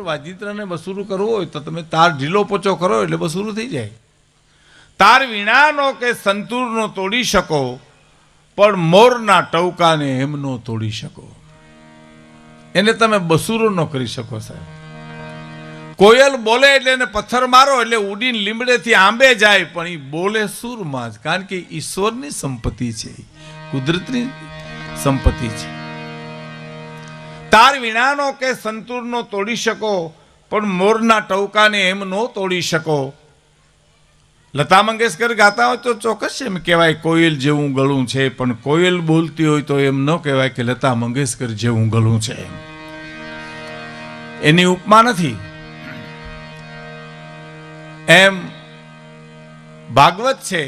વાજિંત્રને બસુરું કરવું હોય તો તમે તાર ઢીલો પોચો કરો એટલે બસુરું થઈ જાય. તાર વીણાનો કે સંતૂરનો તોડી શકો, પણ મોરના ટવકાને એમ નો તોડી શકો. એને તમે બસુરો ન કરી શકો સાહેબ. કોયલ બોલે એટલે એને પથ્થર મારો એટલે ઉડીને લીમડેથી આંબે જાય, પણ એ બોલે સૂરમાં જ, કારણ કે ઈશ્વરની સંપત્તિ છે, કુદરતની સંપત્તિ છે. તાર વીણાનો કે સંતૂરનો તોડી શકો, પણ મોરના ટવકાને એમ નો તોડી શકો. લતા મંગેશકર ગાતા હોય તો ચોક્કસ એમ કહેવાય કોયલ જેવું ગળું છે, પણ કોયલ બોલતી હોય તો એમ ન કહેવાય કે લતા મંગેશકર જેવું ગળું છે. એની ઉપમા નથી. એમ ભાગવત છે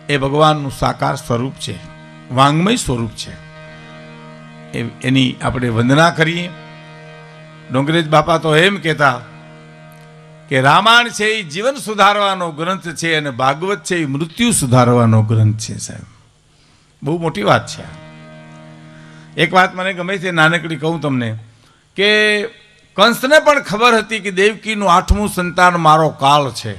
એ ભગવાનનું સાકાર સ્વરૂપ છે, વાંગમય સ્વરૂપ છે. એની આપણે વંદના કરીએ. ડોંગરેજ બાપા તો એમ કહેતા કે રામાયણ છે એ જીવન સુધારવાનો ગ્રંથ છે અને ભાગવત છે એ મૃત્યુ સુધારવાનો ગ્રંથ છે. સાહેબ બહુ મોટી વાત છે. એક વાત મને ગમે છે, નાનકડી કહું તમને, કે કંસને પણ ખબર હતી કે દેવકીનું 8મું સંતાન મારો કાળ છે,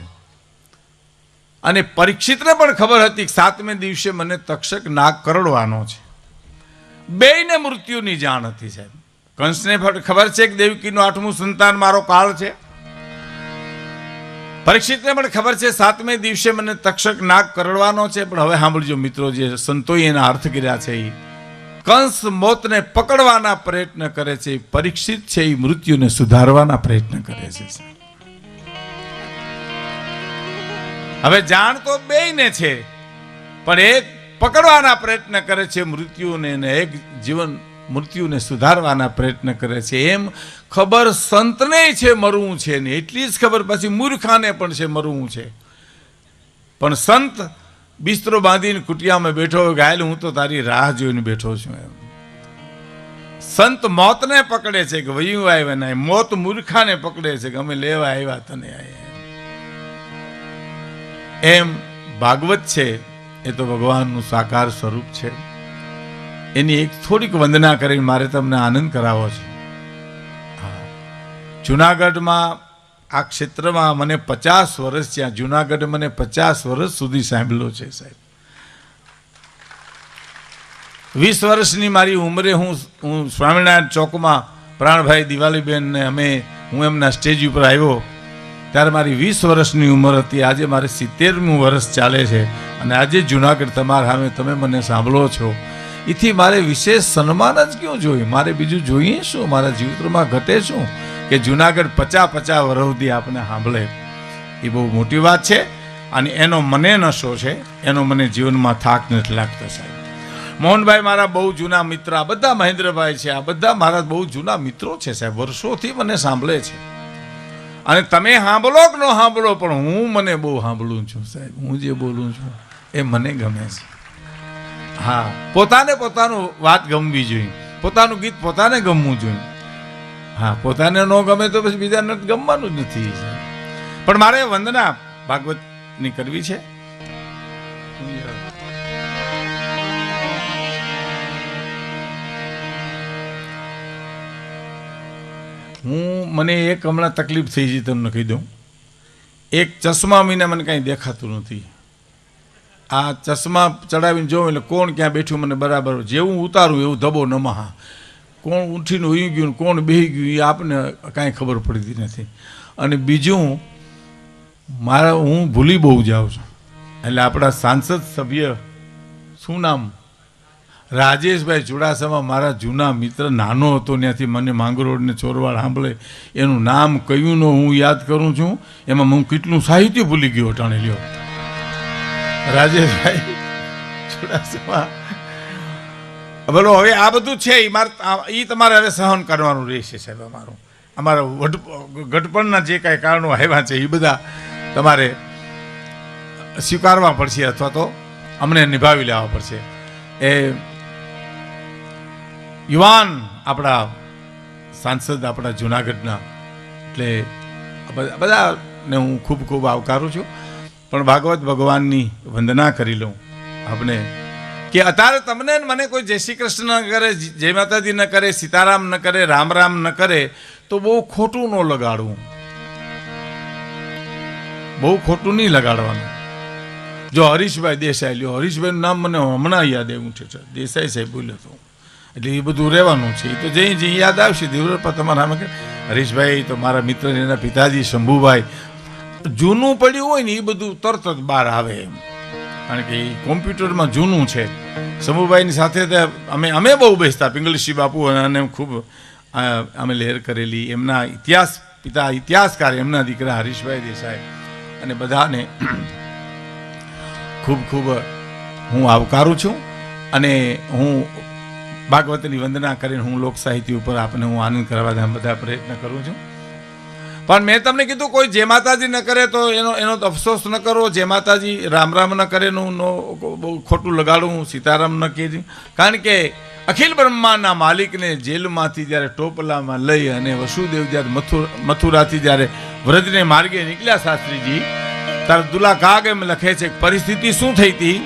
અને પરીક્ષિતને પણ ખબર હતી કે 7મે દિવસે મને તક્ષક નાગ કરડવાનો છે. બેયને મૃત્યુની જાણ હતી સાહેબ. કંસને ખબર છે કે દેવકીનું 8મું સંતાન મારો કાળ છે, પરીક્ષિતને પણ ખબર છે 7મે દિવસે મને તક્ષક નાગ કરડવાનો છે. પણ હવે સાંભળજો મિત્રો, જે સંતોએ એના અર્થ કર્યા છે, કંસ મોતને પકડવાના પ્રયત્ન કરે છે, પરીક્ષિત છે એ મૃત્યુને સુધારવાના પ્રયત્ન કરે છે. હવે જાણ તો બેયને છે, પણ એક પકડવાના પ્રયત્ન કરે છે મૃત્યુને, અને એક જીવન મૃત્યુને સુધારવાના પ્રયત્ન કરે છે. એમ ખબર સંતને છે મરવું છે ને, એટલી જ ખબર પછી મૂર્ખાને પણ છે મરવું છે. પણ સંત બિસ્તરો બાંધીને કુટિયામાં બેઠો હોય, ગાયલ હું તો તારી રાહ જોઈને બેઠો છું. એમ સંત મોતને પકડે છે કે વયું આવ્યા ના, મોત મૂર્ખાને પકડે છે કે અમે લેવા આવ્યા તને. એમ ભાગવત છે એ તો ભગવાનનું સાકાર સ્વરૂપ છે. એની એક થોડીક વંદના કરીને મારે તમને આનંદ કરાવો છે. જુનાગઢમાં આ ક્ષેત્રમાં મને 50 વર્ષ થયા. જુનાગઢ મને 50 વર્ષ સુધી સાંભળ્યો છે સાહેબ. 20 વર્ષની મારી ઉંમરે હું સ્વામિનારાયણ ચોકમાં પ્રાણભાઈ દિવાલીબેન ને હું એમના સ્ટેજ ઉપર આવ્યો ત્યારે મારી 20 વર્ષની ઉંમર હતી. આજે મારે 70મું વર્ષ ચાલે છે, અને આજે જુનાગઢ તમારા સામે તમે મને સાંભળો છો. એથી મારે વિશેષ સન્માન જ ક્યું જોઈએ? મારે બીજું જોઈએ શું? મારા જીવનમાં ઘટે શું કે જુનાગઢ 50 વર્ષ સુધી આપને સાંભળે? એ બહુ મોટી વાત છે, અને એનો મને નશો છે, એનો મને જીવનમાં થાક નથી લાગતો સાહેબ. મોહનભાઈ મારા બહુ જૂના મિત્ર, આ બધા મહેન્દ્રભાઈ છે, આ બધા મારા બહુ જૂના મિત્રો છે સાહેબ. વર્ષોથી મને સાંભળે છે, અને તમે સાંભળો કે ન સાંભળો, પણ હું મને બહુ સાંભળું છું સાહેબ. હું જે બોલું છું એ મને ગમે છે. હા, પોતાને પોતાનું વાત ગમવી જોઈએ, પોતાનું ગીત પોતાને ગમવું જોઈએ. હા, પોતાને ન ગમે તો પછી બીજાને ગમવાનું જ નથી. પણ મારે વંદના ભાગવતની કરવી છે. મને એક હમણાં તકલીફ થઈ છે, તમને કહી દઉં. એક ચશ્મા વિના મને કાંઈ દેખાતું નથી. આ ચશ્મા ચડાવીને જોઉં એટલે કોણ ક્યાં બેઠું મને બરાબર, જેવું ઉતારું એવું ધબો નમહા, કોણ ઉઠીને હોઈ ગયું કોણ બેસી ગયું એ આપને કાંઈ ખબર પડતી નથી. અને બીજું, હું ભૂલી બહુ જાઉં છું. એટલે આપણા સાંસદ સભ્ય, શું નામ, રાજેશભાઈ ચુડાસમા, મારા જૂના મિત્ર, નાનો હતો ત્યાંથી મને માંગરોળને ચોરવાડ સાંભળે, એનું નામ કયું નો હું યાદ કરું છું. એમાં હું કેટલું સાહિત્ય ભૂલી ગયો ટાણે લ્યો. રાજેશભાઈ ચુડાસમા, બોલો હવે આ બધું છે એ તમારે હવે સહન કરવાનું રહેશે સાહેબ. અમારા ગઢપણના જે કાંઈ કારણો આવ્યા છે એ બધા તમારે સ્વીકારવા પડશે, અથવા તો અમને નિભાવી લેવા પડશે. એ યુવાન આપણા સાંસદ, આપણા જુનાગઢના, એટલે બધાને હું ખૂબ ખૂબ આવકારું છું. પણ ભાગવત ભગવાનની વંદના કરી લઉં આપણે, કે અત્યારે તમને મને કોઈ જય શ્રી કૃષ્ણ ન કરે, જય માતાજી ન કરે, સીતારામ ન કરે, રામ રામ ન કરે, તો તો બહુ ખોટું ન લગાડવું, બહુ ખોટું નહીં લગાડવાનું. જો હરીશભાઈ દેસાઈ લ્યો, હરીશભાઈનું નામ મને હમણાં યાદ આવ્યું છે, દેસાઈ સાહેબ બોલ્યો હતો, એટલે એ બધું રહેવાનું છે. એ તો જે યાદ આવશે દેવરપા તમારા નામે. હરીશભાઈ તો મારા મિત્ર, એના પિતાજી શંભુભાઈ, જૂનું પડ્યું હોય ને એ બધું તરત જ બહાર આવે એમ, કારણ કે એ કોમ્પ્યુટરમાં જૂનું છે. શંભુભાઈની સાથે અમે બહુ બેસતા, પિંગલસિંહ બાપુ અને ખૂબ અમે લહેર કરેલી. એમના ઇતિહાસકાર એમના દીકરા હરીશભાઈ દેસાઈ, અને બધાને ખૂબ ખૂબ હું આવકારું છું. અને હું ભાગવતની વંદના કરીને હું લોક સાહિત્ય ઉપર આપને હું આનંદ કરવા બધા પ્રયત્ન કરું છું. પણ મેં તમને કીધું, કોઈ જે માતાજી ન કરે તો એનો અફસોસ ન કરો, જે માતાજી રામ રામ ન કરે એનું બહુ ખોટું લગાડવું, સીતારામ ન કહેજે. કારણ કે અખિલ બ્રહ્માંડના માલિકને જેલમાંથી જ્યારે ટોપલામાં લઈ અને વસુદેવ જ્યારે મથુરાથી જ્યારે વ્રજને માર્ગે નીકળ્યા શાસ્ત્રીજી, ત્યારે દુલા કાગ એમ લખે છે પરિસ્થિતિ શું થઈ હતી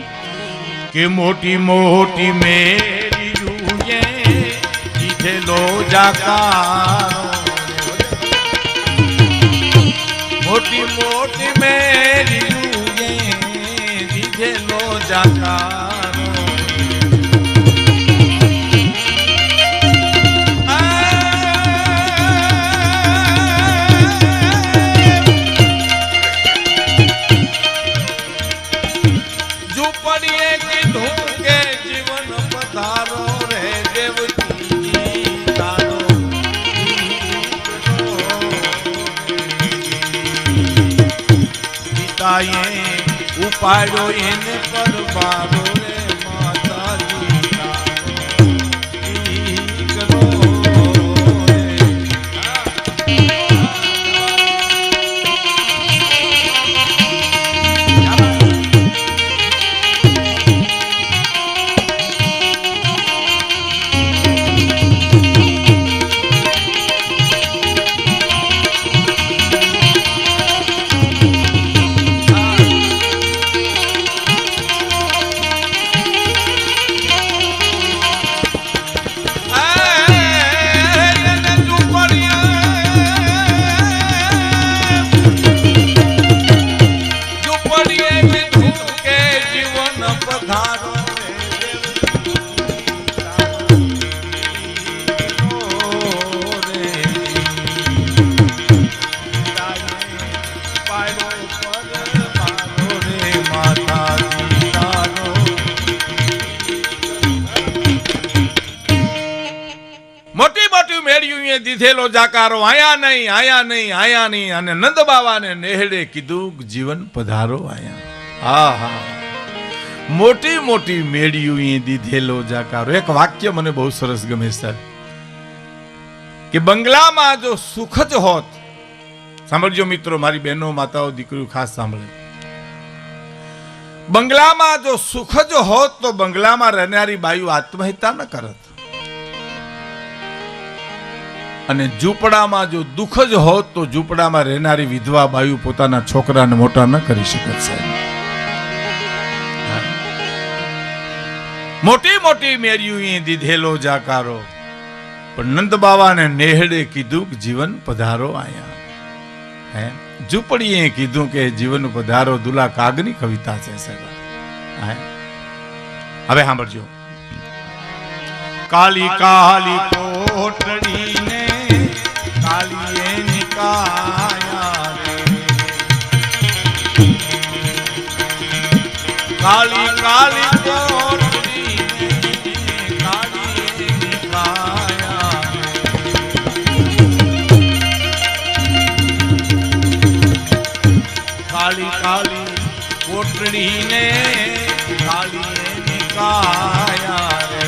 કે મોટી મોટી મેરી રૂએ દીધેલો જાકારો, મોટી મોટી મેરી રૂએ દીધેલો જાકારો. ઉપાડ્યો એને પરબારો રે માતાજી કરો દીધેલો જાકારો, આયા નહીં આયા નહીં આયા નહીં. અને નંદ બાવાને નેહડે કીધું જીવન પધારો આયા. હા હા, મોટી મોટી મેળ્યું દીધેલો જાકારો. એક વાક્ય મને બહુ સરસ ગમે સર, કે બંગલામાં જો સુખ જ હોત, સાંભળજો મિત્રો, મારી બહેનો માતાઓ દીકરીઓ ખાસ સાંભળે, બંગલામાં જો સુખ જ હોત તો બંગલામાં રહેનારી બાયુ આત્મહત્યા ન કરત, અને ઝૂંપડામાં જો દુઃખ જ હોત તો ઝૂંપડામાં રહેનારી વિધવા બાયુ પોતાના છોકરાને મોટા ન કરી શકત સાહેબ. મોટી મોટી મેર્યું દીધેલો જાકારો, પણ નંદ બાવાને નેહડે કીધું કે જીવન પધારો આયા. હે ઝૂંપડીએ કીધું કે જીવન પધારો. દુલા કાગની કવિતા છે સાહેબ. હવે સાંભળજો. કાલી કાલી કોટડીને કાલીએ નિકાયા રે, કાલી કાલી કોટડીને કાલીએ નિકાયા, કાલી કાલી કોટડીને કાલીએ નિકાયા રે.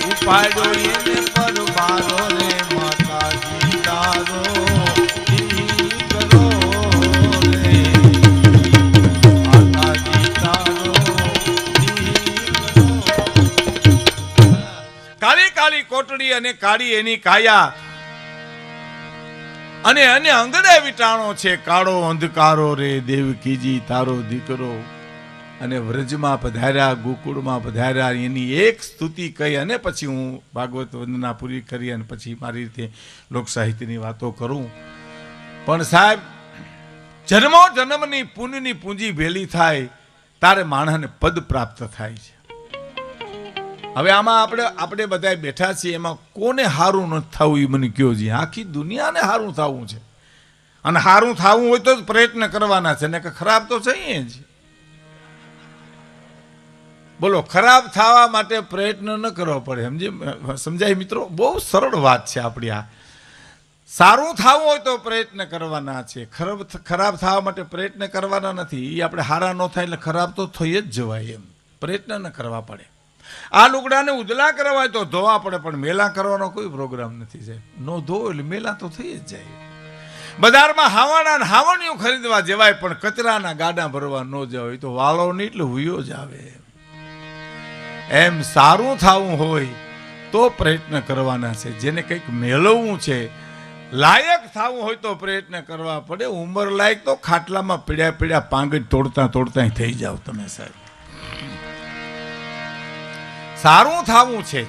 ઉપાડ્યો એને પરબારો રે માતાજી તારો કરો રે, માતાજી તારો અને કાળી એની કાયા, અને અને અંગડે વિટાણો છે કાળો અંધકારો રે દેવકીજી તારો દીકરો. અને વ્રજમાં પધાર્યા, ગોકુળમાં પધાર્યા, એની એક સ્તુતિ કહી અને પછી હું ભાગવત વંદના પૂરી કરી અને પછી મારી રીતે લોક સાહિત્યની વાતો કરું. પણ સાહેબ, જન્મો જન્મની પુણ્યની પૂંજી ભેલી થાય તારે માણસને પદ પ્રાપ્ત થાય છે. હવે આમાં આપણે બધા બેઠા છીએ, એમાં કોને હારું નથી થવું એ મને કયો છે? આખી દુનિયાને હારું થવું છે, અને હારું થવું હોય તો જ પ્રયત્ન કરવાના છે, ને કે ખરાબ તો છે જ. બોલો, ખરાબ થવા માટે પ્રયત્ન ન કરવો પડે. સમજાય મિત્રો? બહુ સરળ વાત છે આપણી આ. સારું થવું હોય તો પ્રયત્ન કરવાના છે, ખરાબ થવા માટે પ્રયત્ન કરવાના નથી. એ આપણે હારા ન થાય એટલે ખરાબ તો થઈ જ જવાય, એમ પ્રયત્ન ન કરવા પડે. આ લુગડાને ઉદલા કરવા હોય તો ધોવા પડે, પણ મેલા કરવાનો કોઈ પ્રોગ્રામ નથી સાહેબ. નો ધોવો એટલે મેલા તો થઈ જ જાય. બજારમાં હાવાના હાવણીઓ ખરીદવા જવાય, પણ કચરાના ગાડા ભરવા ન જવાય તો વાળો નહીં એટલે હુયો જ આવે. એમ સારું થવું હોય તો પ્રયત્ન કરવાના છે. જેને કંઈક મેળવવું છે, લાયક થવું હોય તો પ્રયત્ન કરવા પડે. ઉંમર લાયક તો ખાટલામાં પીડ્યા પાંગજ તોડતા થઈ જાવ તમે સાહેબ. સારું થવું છે,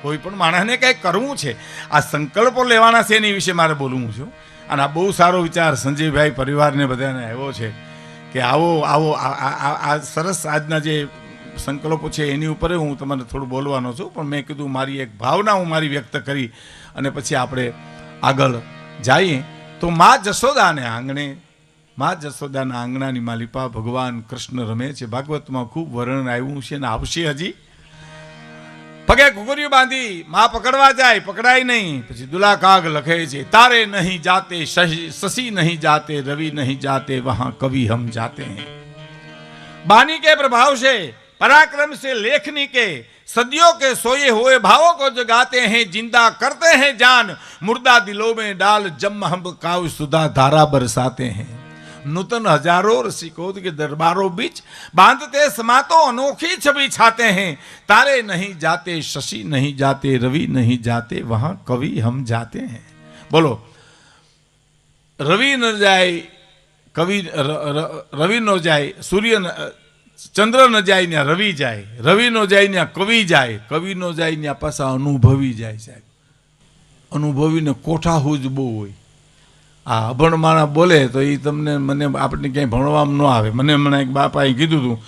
કોઈ પણ માણસને કંઈક કરવું છે, આ સંકલ્પો લેવાના છે, એની વિશે મારે બોલવું છું. અને આ બહુ સારો વિચાર સંજયભાઈ પરિવારને બધાને આવ્યો છે કે આવો આ સરસ આજના જે સંકલ્પો છે એની ઉપર હું તમને થોડું બોલવાનો છું. પણ મેં કીધું મારી એક ભાવના હું મારી વ્યક્ત કરી અને પછી આપણે આગળ જઈએ. તો મા જશોદાના આંગણાની માલિપા ભગવાન કૃષ્ણ રમે છે. ભાગવતમાં ખૂબ વર્ણન આવ્યું છે અને આવશે હજી. પગે ઘુઘરીઓ બાંધી માં પકડવા જાય, પકડાય નહીં. પછી દુલા કાગ લખે છે, તારે નહીં જાતે શશી નહીં જાતે, રવિ નહીં જાતે, વહાં કવિ હમ જાતે हैं. बानी के प्रभाव से, पराक्रम से लेखनी के, सदियों के सोए हुए भावों को जगाते हैं, जिंदा करते हैं जान, मुर्दा दिलों में डाल जम हम काव्य सुधा धारा बरसाते हैं. नूतन हजारों रसिकों के दरबारों बीच बांधते समातो अनोखी छवि छाते हैं. तारे नहीं जाते शशि नहीं जाते, रवि नहीं जाते, वहां कवि हम जाते हैं. बोलो, रवि न जाए कवि, रवि न जाए सूर्य, चंद्र न जाए न्या रवि जाए, रवि न जाए न्या कवि जाए, कवि न जाए न्या पासा अनुभवी जाए. साहेब, अनुभवी ने कोठा हुज बહુ હોય. આ અભણ માણસ બોલે તો એ તમને મને આપણે ક્યાંય ભણવામાં ન આવે. મને હમણાં એક બાપાએ કીધું હતું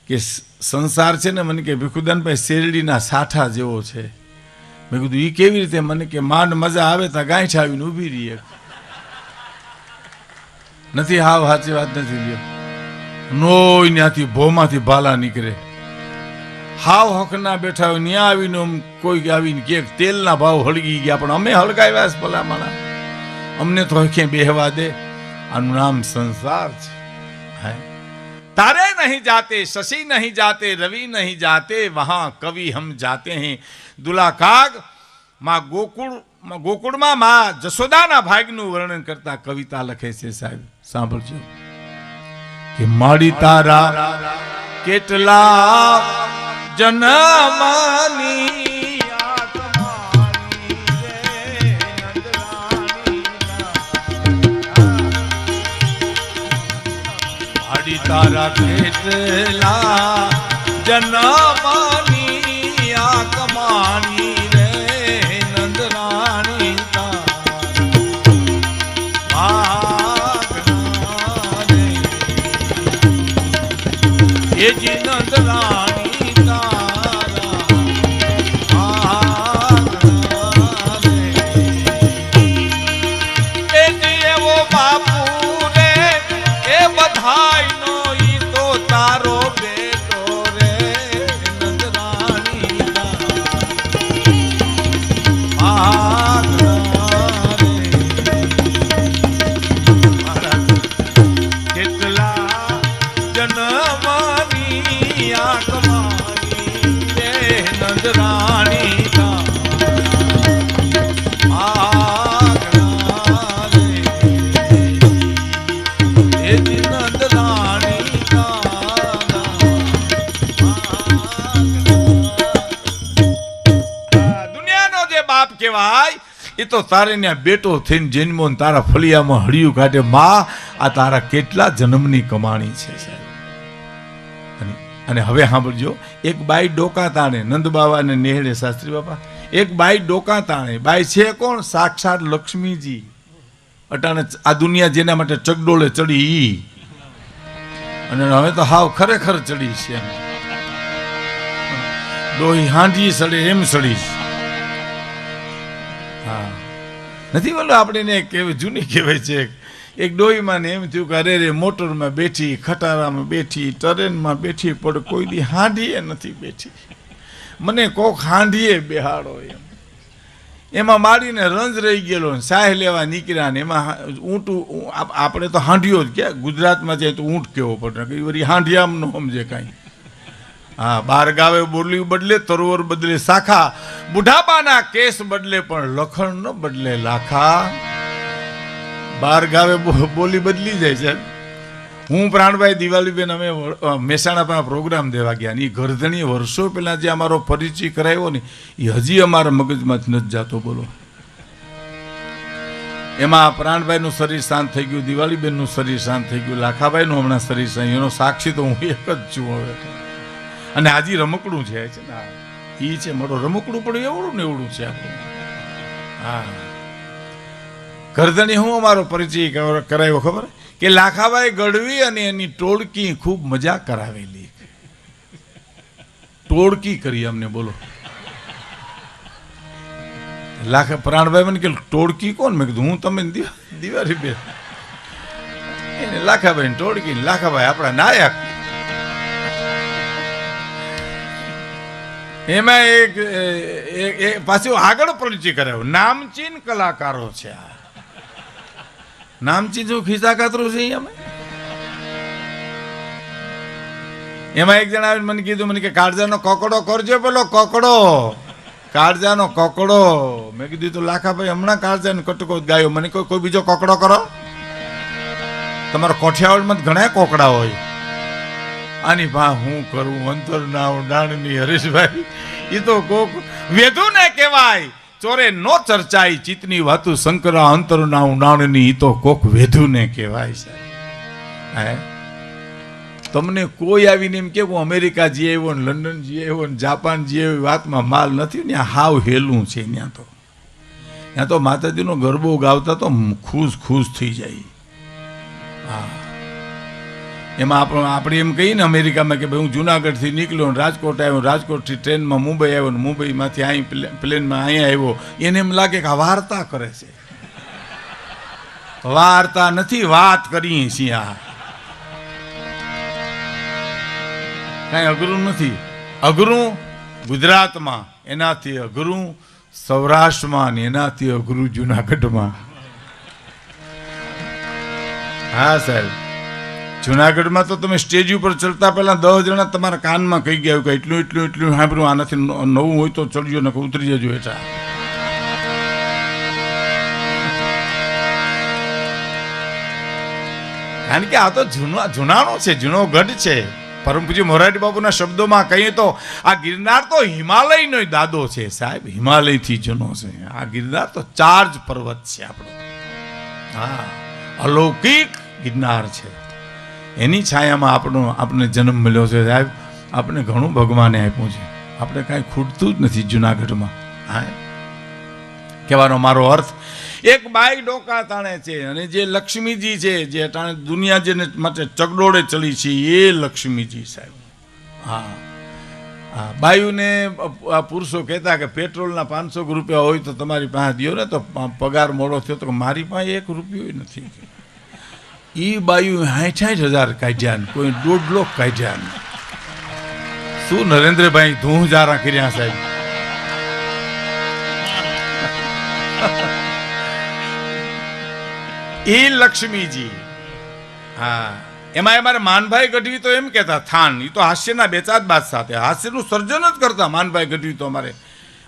કે સંસાર છે ને, મને કે ભીખુદાનભાઈ શેરડીના સાઠા જેવો છે. મેં કીધું એ કેવી રીતે? મને કે માંડ મજા આવે તો ગાંઠ આવીને ઊભી રહીએ. નથી, હાવ સાચી વાત નથી. લ્યો, નોય ત્યાંથી ભોમાંથી ભાલા નીકળે. હાવ હકના બેઠા હોય ત્યાં આવીને કોઈ આવીને કે તેલના ભાવ હળગી ગયા, પણ અમે હળગાવ્યા છે ભલા માણા, અમને તો ક્યાં બેહવા દે. આનું નામ સંસાર છે. तारे नहीं जाते शशि नहीं जाते रवि नहीं जाते वहां कवि हम जाते हैं. दुला काग માં ગોકુળમાં માં જશોદાના ભાગનું વર્ણન કરતા કવિતા લખે છે. સાહેબ સાંભળજો કે માડી તારા કેટલા જન્મની તારા કેટલા જન્મની આ કમાની રે નંદરાણી તારે એ જી નંદરાણી તારા એ જી એવો બાપુ રે એ બધાય તારો બેટો રે નંદરાણી કેટલા જન્મની આંખ એ તો તારે ત્યાં બેટો થઈને જન્મો ને તારા ફળિયામાં હળિયું કાઢે. માં, આ તારા કેટલા જન્મની કમાણી છે સાહેબ. અને હવે સાંભળજો, એક બાઈ ડોકા તાણે, નંદ બાવા ને નેહડે શાસ્ત્રી બાપા, એક બાઈ ડોકા તાણે. બાઈ છે કોણ? સાક્ષાત લક્ષ્મીજી. અટાણે આ દુનિયા જેના માટે ચગડોળે ચડી ઈ, અને હવે તો હાવ ખરેખર ચડી છે. ડોહી હાંડી સડે એમ સડીશ. હા, નથી બોલો આપણે કહેવાય, જૂની કહેવાય છે. એક ડોહીમાં ને એમ થયું કે અરે રે, મોટરમાં બેઠી, ખટારામાં બેઠી, ટ્રેનમાં બેઠી, પણ કોઈ દી હાંડીએ નથી બેઠી. મને કોક હાંડીએ બેહાડો એમ. એમાં મારીને રંજ રહી ગયેલો. સાહ લેવા નીકળ્યા ને એમાં ઊંટ, આપણે તો હાંડીઓ જ ક્યાં ગુજરાતમાં જાય તો ઊંટ કેવો પડે, કઈ વળી હાંડિયામ ન સમજે કાંઈ. હા, બાર ગાવે બોલી બદલે, તરોવર બદલે શાખા, બુઢાપાના કેસ બદલે પણ લખણ ન બદલે લાખા. બાર ગાવે બોલી બદલી જાય છે. હું પ્રાણભાઈ દિવાલીબેન અમે મહેસાણામાં પ્રોગ્રામ દેવા ગયા ને એ ગરધણી વર્ષો પહેલાં જે અમારો પરિચય કરાવ્યો ને એ હજી અમારા મગજમાંથી નથી જતો. બોલો, એમાં પ્રાણભાઈનું શરીર શાંત થઈ ગયું, દિવાળીબેનનું શરીર શાંત થઈ ગયું, લાખાભાઈનું હમણાં શરીર શાંત. એનો સાક્ષી તો હું એક જ છું હવે. અને હાજી રમકડું છે ને, એ છે મારો રમકડું, પણ એવડું ને એવડું છે આપણું. હા, ગરધણી હું અમારો પરિચય કરાવ્યો ખબર કે લાખાભાઈ ગઢવી અને એની ટોળકી ખૂબ મજા કરાવેલી. ટોળકી કરી અમને. બોલો, પ્રાણભાઈ મને કે ટોળકી કોણ? મેં કીધું હું, તમે દિવાળી બેન. એને લાખાભાઈ ટોળકી, લાખાભાઈ આપણા નાયક. એમાં એક પાછું આગળ પરિચય કરાવ્યો. નામચીન કલાકારો છે આ. નામચીન શું ખિસ્સા કાતરું છે એમાં એક જણા આવીને મને કીધું, મને કે કાળજાનો કોકડો કરજો, પેલો કોકડો, કાળજાનો કોકડો. મેં કીધું તો લાખાભાઈ હમણાં કાળજાનો કટકો ગાયો. મને કોઈ બીજો કોકડો કરો. તમારા કોઠિયાવાડમાં ઘણા કોકડા હોય. આની ભા હું કરું? અંતર ના ડાણની હરેશભાઈ, એ તો કોક વેધું ને કહેવાય. ચોરે નો ચર્ચાઈ ચિતની વાતું શંકરા, અંતર ના ઊંડાણની. એ તો કોક વેધું ને કહેવાય સાહેબ. તમને કોઈ આવીને એમ કે હું અમેરિકા જઈ આવ્યો ને, લંડન જઈ આવ્યો ને, જાપાન જઈ આવ્યો, વાતમાં માલ નથી. ત્યાં હાવ હેલું છે. ત્યાં તો માતાજીનો ગરબો ગાવતા તો ખુશ ખુશ થઈ જાય. હા, એમાં આપણે એમ કહીએ ને અમેરિકામાં કે ભાઈ હું જુનાગઢથી નીકળ્યો, રાજકોટ આવ્યો, રાજકોટથી ટ્રેનમાં મુંબઈ આવ્યો, ને મુંબઈમાંથી અહીં પ્લેનમાં અહીંયા આવ્યો. એને એમ લાગે કે આ વાર્તા કરે છે. વાર્તા નથી, વાત કરીએ છીએ. આ કાંઈ અઘરું નથી. અઘરું ગુજરાતમાં, એનાથી અઘરું સૌરાષ્ટ્રમાં, ને એનાથી અઘરું જુનાગઢમાં. હા સાહેબ, જુનાગઢમાં તો તમે સ્ટેજ ઉપર ચડતા પહેલા 10 જણા તમારા કાનમાં કહી ગયા કે એટલું એટલું એટલું સાંભળ્યું, આનાથી નવું હોય તો ચડજો, ને ઉતરી જજો હેઠા. કારણ કે આ તો જુનાણો છે, જૂનો ગઢ છે. પરમ પૂજ્ય મોરારી બાપુના શબ્દોમાં કહીએ તો આ ગિરનાર તો હિમાલયનો દાદો છે સાહેબ. હિમાલયથી જૂનો છે આ ગિરનાર. તો 4 જ પર્વત છે આપણો. હા, અલૌકિક ગિરનાર છે. એની છાયામાં આપણને જન્મ મળ્યો છે સાહેબ. આપણે ઘણું ભગવાને આપ્યું છે. આપણે કાંઈ ખૂટતું જ નથી જુનાગઢમાં. હા, કહેવાનો મારો અર્થ, એક બાઈ ડોકા તાણે છે, અને જે લક્ષ્મીજી છે, જે તાણે દુનિયા જેને માટે ચગડોળે ચડી છે, એ લક્ષ્મીજી સાહેબ. હા હા, બાયુને પુરુષો કહેતા કે પેટ્રોલના 500 રૂપિયા હોય તો તમારી પાસે દો ને, તો પગાર મોડો થયો તો મારી પાસે 1 રૂપિયો નથી. એ બાયુ 60,000 કાઢ્યા ને કોઈ 1.5 લાખ કાઢ્યા ને. શું નરેન્દ્રભાઈ ધૂં જારા કર્યા સાહેબ. એ લક્ષ્મીજી. હા, એમાં અમારે માનભાઈ ગઢવી તો એમ કહેતા થાન, એ તો હાસ્યના 2-4 બાદ સાથે હાસ્યનું સર્જન જ કરતા. માનભાઈ ગઢવી તો અમારે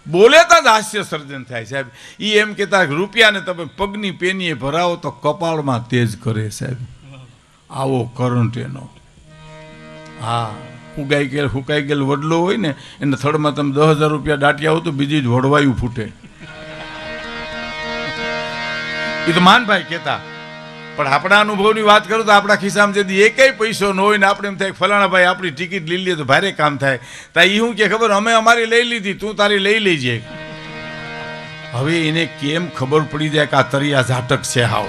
બોલેતા જ હાસ્ય સર્જન થાય સાહેબ. એ એમ કહેતા રૂપિયાને તમે પગની પેનીએ ભરાવો તો કપાળમાં તેજ કરે સાહેબ. આવો કરંટ એનો. હા, હુકાઈ ગયેલ વડલો હોય ને એને થડમાં તમે 10,000 રૂપિયા દાટ્યા હો તો બીજી જ વડવાયું ફૂટે. એ તો માનભાઈ કહેતા. પણ આપણા અનુભવની વાત કરું તો આપણા ખિસ્સામાં જદી એકેય પૈસો ન હોય ને આપણે એમ થાય ફલાણા ભાઈ આપણી ટિકિટ લઈ લઈએ તો ભારે કામ થાય. તો એ શું કે ખબર, અમે અમારી લઈ લીધી, તું તારી લઈ લેજે. હવે એને કેમ ખબર પડી જાય કે આ તરિયા ઝાટક છે હાવ?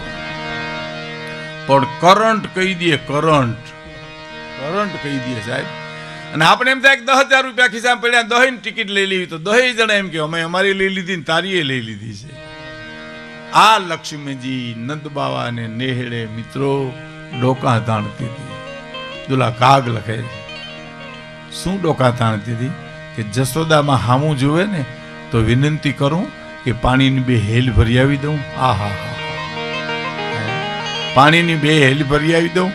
પણ કરંટ કહી દે, કરંટ કહી દે સાહેબ. અને આપણે એમ થાય કે 10,000 રૂપિયા ખિસ્સામાં પડ્યા, 10 ટિકિટ લઈ લેવી, તો 10 જણા એમ કે અમે અમારી લઈ લીધી ને તારીએ લઈ લીધી છે. આ લક્ષ્મીજી નંદ બાવા ને નેહળે મિત્રો ડોકા તાણતી હતી. દુલા કાગ લખે શું ડોકા તાણતી હતી કે જસોદામાં હામું જોવે ને તો વિનંતી કરું કે પાણીની 2 હેલ ભરી આવી દઉં. પાણીની 2 હેલ ભરી આવી દઉં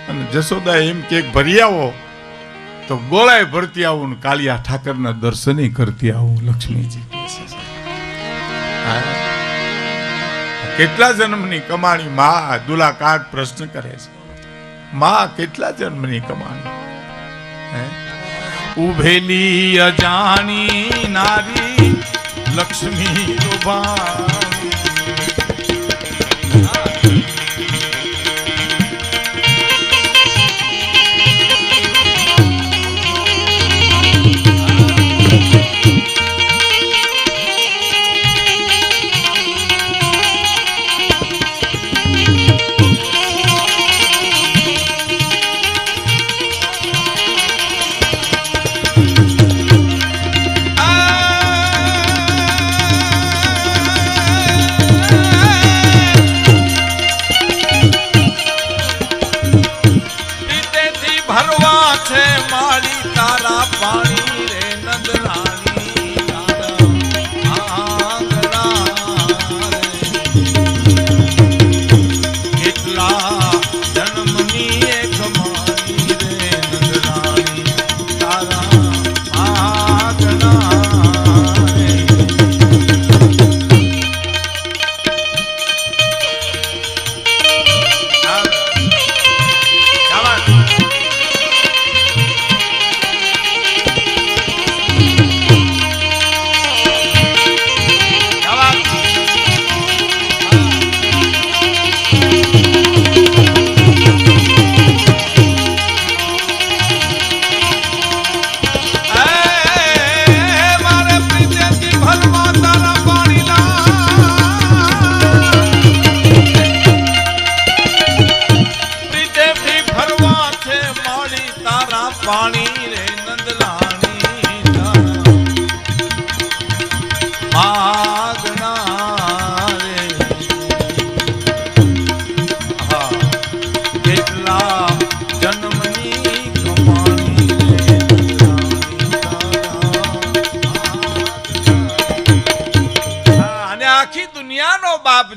અને જસોદા એમ કે ભરી આવો તો ગોળાએ ભરતી આવું ને કાલિયા ઠાકરના દર્શને કરતી આવું. લક્ષ્મીજી કેટલા જન્મની કમાણી માં? દુલા કાગ પ્રશ્ન કરે છે, માં કેટલા જન્મની કમાણી? ઉભેલી અજાણી નારી લક્ષ્મી લોભાણી.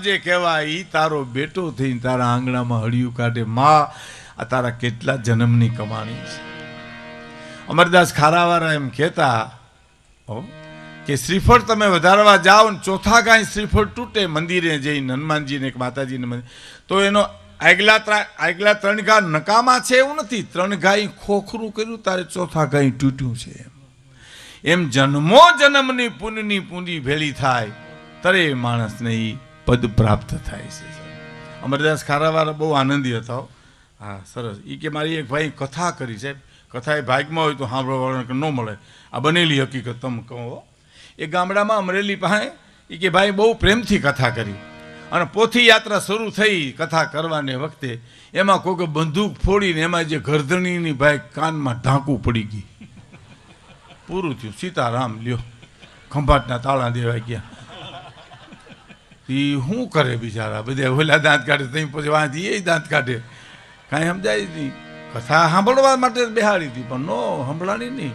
જે કહેવાય ઈ તારો બેટો થઈને તારા આંગણામાં હળિયું કાઢે. માં આ તારા કેટલા જન્મની કમાણી છે. અમરદાસ ખારાવાળા એમ કહેતા કે શ્રીફળ તમે વધારવા જાઓ ને ચોથા ગાય શ્રીફળ તૂટે મંદિરે જઈને હનુમાનજીને એક માતાજીને મંદિર, તો એનો આગલા 3 ઘા નકામા છે એવું નથી. 3 ગાય ખોખરું કર્યું તારે ચોથા ગાય તૂટ્યું છે. એમ જન્મો જન્મની પુણ્યની પૂંજી ભેળી થાય તરે માણસને ઈ પદ પ્રાપ્ત થાય છે. અમરદાસ ખારાવાળા બહુ આનંદી હતા. હા સરસ. એ કે મારી એક ભાઈ કથા કરી સાહેબ, કથા એ ભાગમાં હોય તો સાંભળવા ન મળે. આ બનેલી હકીકત તમે કહો. એ ગામડામાં અમરેલી પાસે એ કે ભાઈ બહુ પ્રેમથી કથા કરી અને પોથી યાત્રા શરૂ થઈ કથા કરવાને વખતે એમાં કોઈ બંદૂક ફોડીને એમાં જે ગરદણીની ભાઈ કાનમાં ઢાંકું પડી ગઈ. પૂરું થયું. સીતારામ લ્યો, ખંભાટના તાળા દેવાઈ ગયા. એ શું કરે બિચારા? બધા ઓલા દાંત કાઢે, ત્યાં પછી વાંચી એ દાંત કાઢે. કાંઈ સમજાય નહીં. કથા સાંભળવા માટે બેહાડી હતી પણ નો સાંભળાણી નહીં.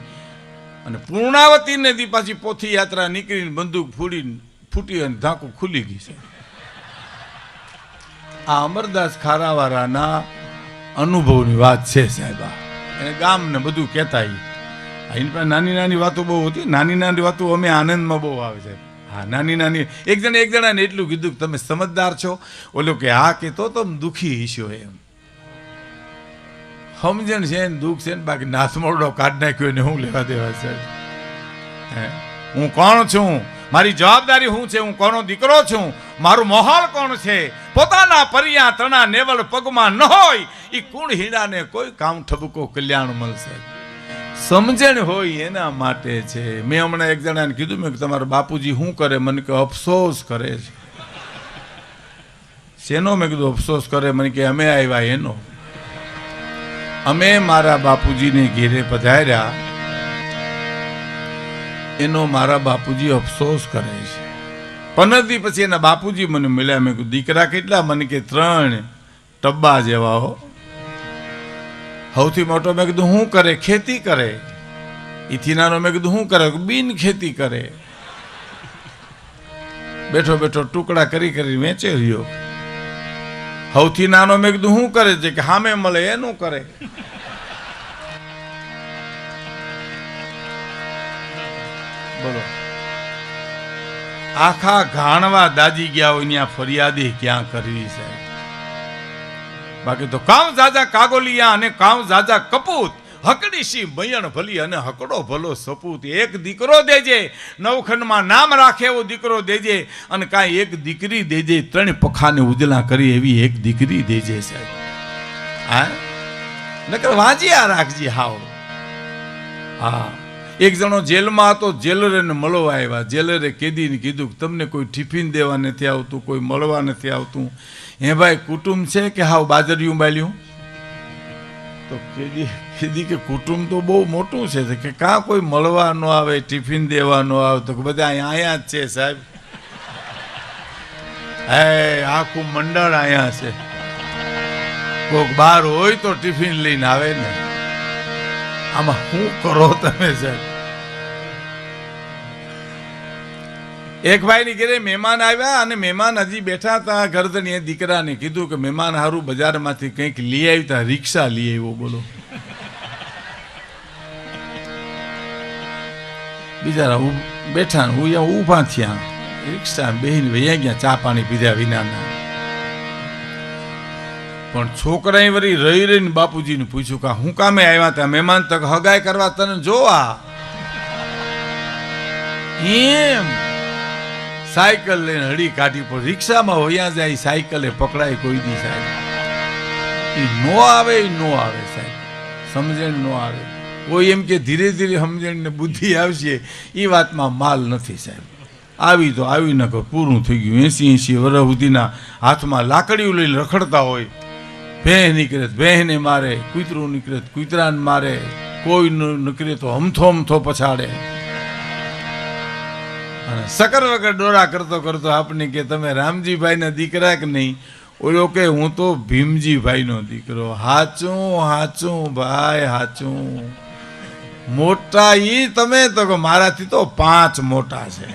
અને પૂર્ણાવતીને દી પાછી પોથી યાત્રા નીકળીને બંદૂક ફૂટી અને ઢાંકું ખુલી ગઈ છે. આ અમરદાસ ખારાવાળાના અનુભવની વાત છે સાહેબ. એને ગામને બધું કહેતા. એની પાસે નાની નાની વાતો બહુ હતી. નાની નાની વાતો અમે આનંદમાં બહુ આવે છે. હા નાની નાની એક જણાને એટલું કીધું કે તમે સમજદાર છો. ઓલો કે હા કે તો તમે દુઃખી હશો એમ. સમજણ છે ને દુઃખ છે ને બાકી નાસમોરડો કાઢ નાખ્યો ને હું લેવા દેવા છે. હું કોણ છું? મારી જવાબદારી શું છે, હું કોનો દીકરો છું, મારું મોહાલ કોણ છે. પોતાના પરિયા તણા નેવળ પગમાં ન હોય એ કુણ હીડાને કોઈ કામ ઠબકો કલ્યાણ મળશે. સમજણ હોય એના માટે છે. મેં હમણાં એક જણાને કીધું, મેં તમારા બાપુજી શું કરે, મને કે અફસોસ કરે છે. શેનો? મેં કીધું અફસોસ કરે. મને કે અમે આવ્યા એનો. અમે મારા બાપુજીને ઘેરે પધાર્યા એનો મારા બાપુજી અફસોસ કરે છે. 15 દી પછી એના બાપુજી મને મળ્યા. મેં કીધું દીકરા કેટલા? મને કે 3 ટબ્બા જેવા હો. સૌથી મોટો મેં કીધું શું કરે? ખેતી કરે. ઈથી નાનો મેં કીધું શું કરે? બિન ખેતી કરે. બેઠો બેઠો ટુકડા કરી કરી વેચે રહ્યો. સૌથી નાનો મેં કીધું શું કરે છે? કે સામે મળે એનું કરે. બોલો, આખા ઘાણવા દાજી ગયા હોય ત્યાં ફરિયાદી ક્યાં કરવી સાહેબ? બાકી તો કામ જાજા કાગોલિયા અને કામ જાજા કપૂત, હકડી સી બયણ ભલી અને હકડો ભલો સપૂત. એક દીકરો દેજે, નવખંડમાં નામ રાખે એવો દીકરો દેજે, અને કાંઈ એક દીકરી દેજે, 3 પખાને ઉજળા કરી એવી એક દીકરી દેજે સાહેબ. હા, નકર વાંજિયા રાખજે હાવ. હા, એક જણો જેલમાં હતો, જેલરને મળવા આવ્યા. જેલરે કેદીને કીધું કે તમને કોઈ ટિફિન દેવા નથી આવતું, કોઈ મળવા નથી આવતું. હે ભાઈ, કુટુંબ છે કે હાવ બાજરિયું બાલ્યું? તો કેદી કે કુટુંબ તો બહુ મોટું છે કે કાં કોઈ મળવા ન આવે, ટિફિન દેવા ન આવે? તો બધા અહીંયા જ છે સાહેબ. હે, આખું મંડળ અહીંયા છે. કોઈક બહાર હોય તો ટિફિન લઈને આવે ને. આમાં શું કરો તમે સાહેબ? એક ભાઈની ઘરે મહેમાન આવ્યા અને મહેમાન હજી બેઠા હતા. ગરદનીએ દીકરાને કીધું કે મહેમાન હારું બજારમાંથી કંઈક લઈ આવતા, રિક્ષા લઈ આવ્યો. બોલો, બિચારા બેઠા ને હું ઊભા થયા, રિક્ષા બેહીને વહી ગયા ચા પાણી પીધા વિનાના. પણ છોકરાએ વળી રહી રહીને બાપુજીને પૂછ્યું કે હું કામે આવ્યા હતા? મહેમાન તક હગાઈ કરવા તને જોવા. એમ સાયકલ લઈને હળી કાઢી પણ રિક્ષામાં હોયા જાય, સાયકલે પકડાય કોઈ દી સાહેબ. એ નો આવે, એ નો આવે સાહેબ. સમજણ નો આવે. કોઈ એમ કે ધીરે ધીરે સમજણ ને બુદ્ધિ આવશે, એ વાતમાં માલ નથી સાહેબ. આવી તો આવી ન કહો, પૂરું થઈ ગયું. 80 વર્ષ સુધીના હાથમાં લાકડીઓ લઈને રખડતા હોય. ભેં નીકળે ભેંને મારે, કૂતરું નીકળે કૂતરાને મારે, કોઈ નીકળે તો હમથો પછાડે. અને સકર વગર ડોરા કરતો કરતો આપણે કે તમે રામજીભાઈ ના દીકરા કે નહીં? ઓલો કે હું તો ભીમજીભાઈ નો દીકરો. હાચું હાચું ભાઈ હાચું. મોટા ઈ તમે? તો કે મારાથી તો 5 મોટા છે.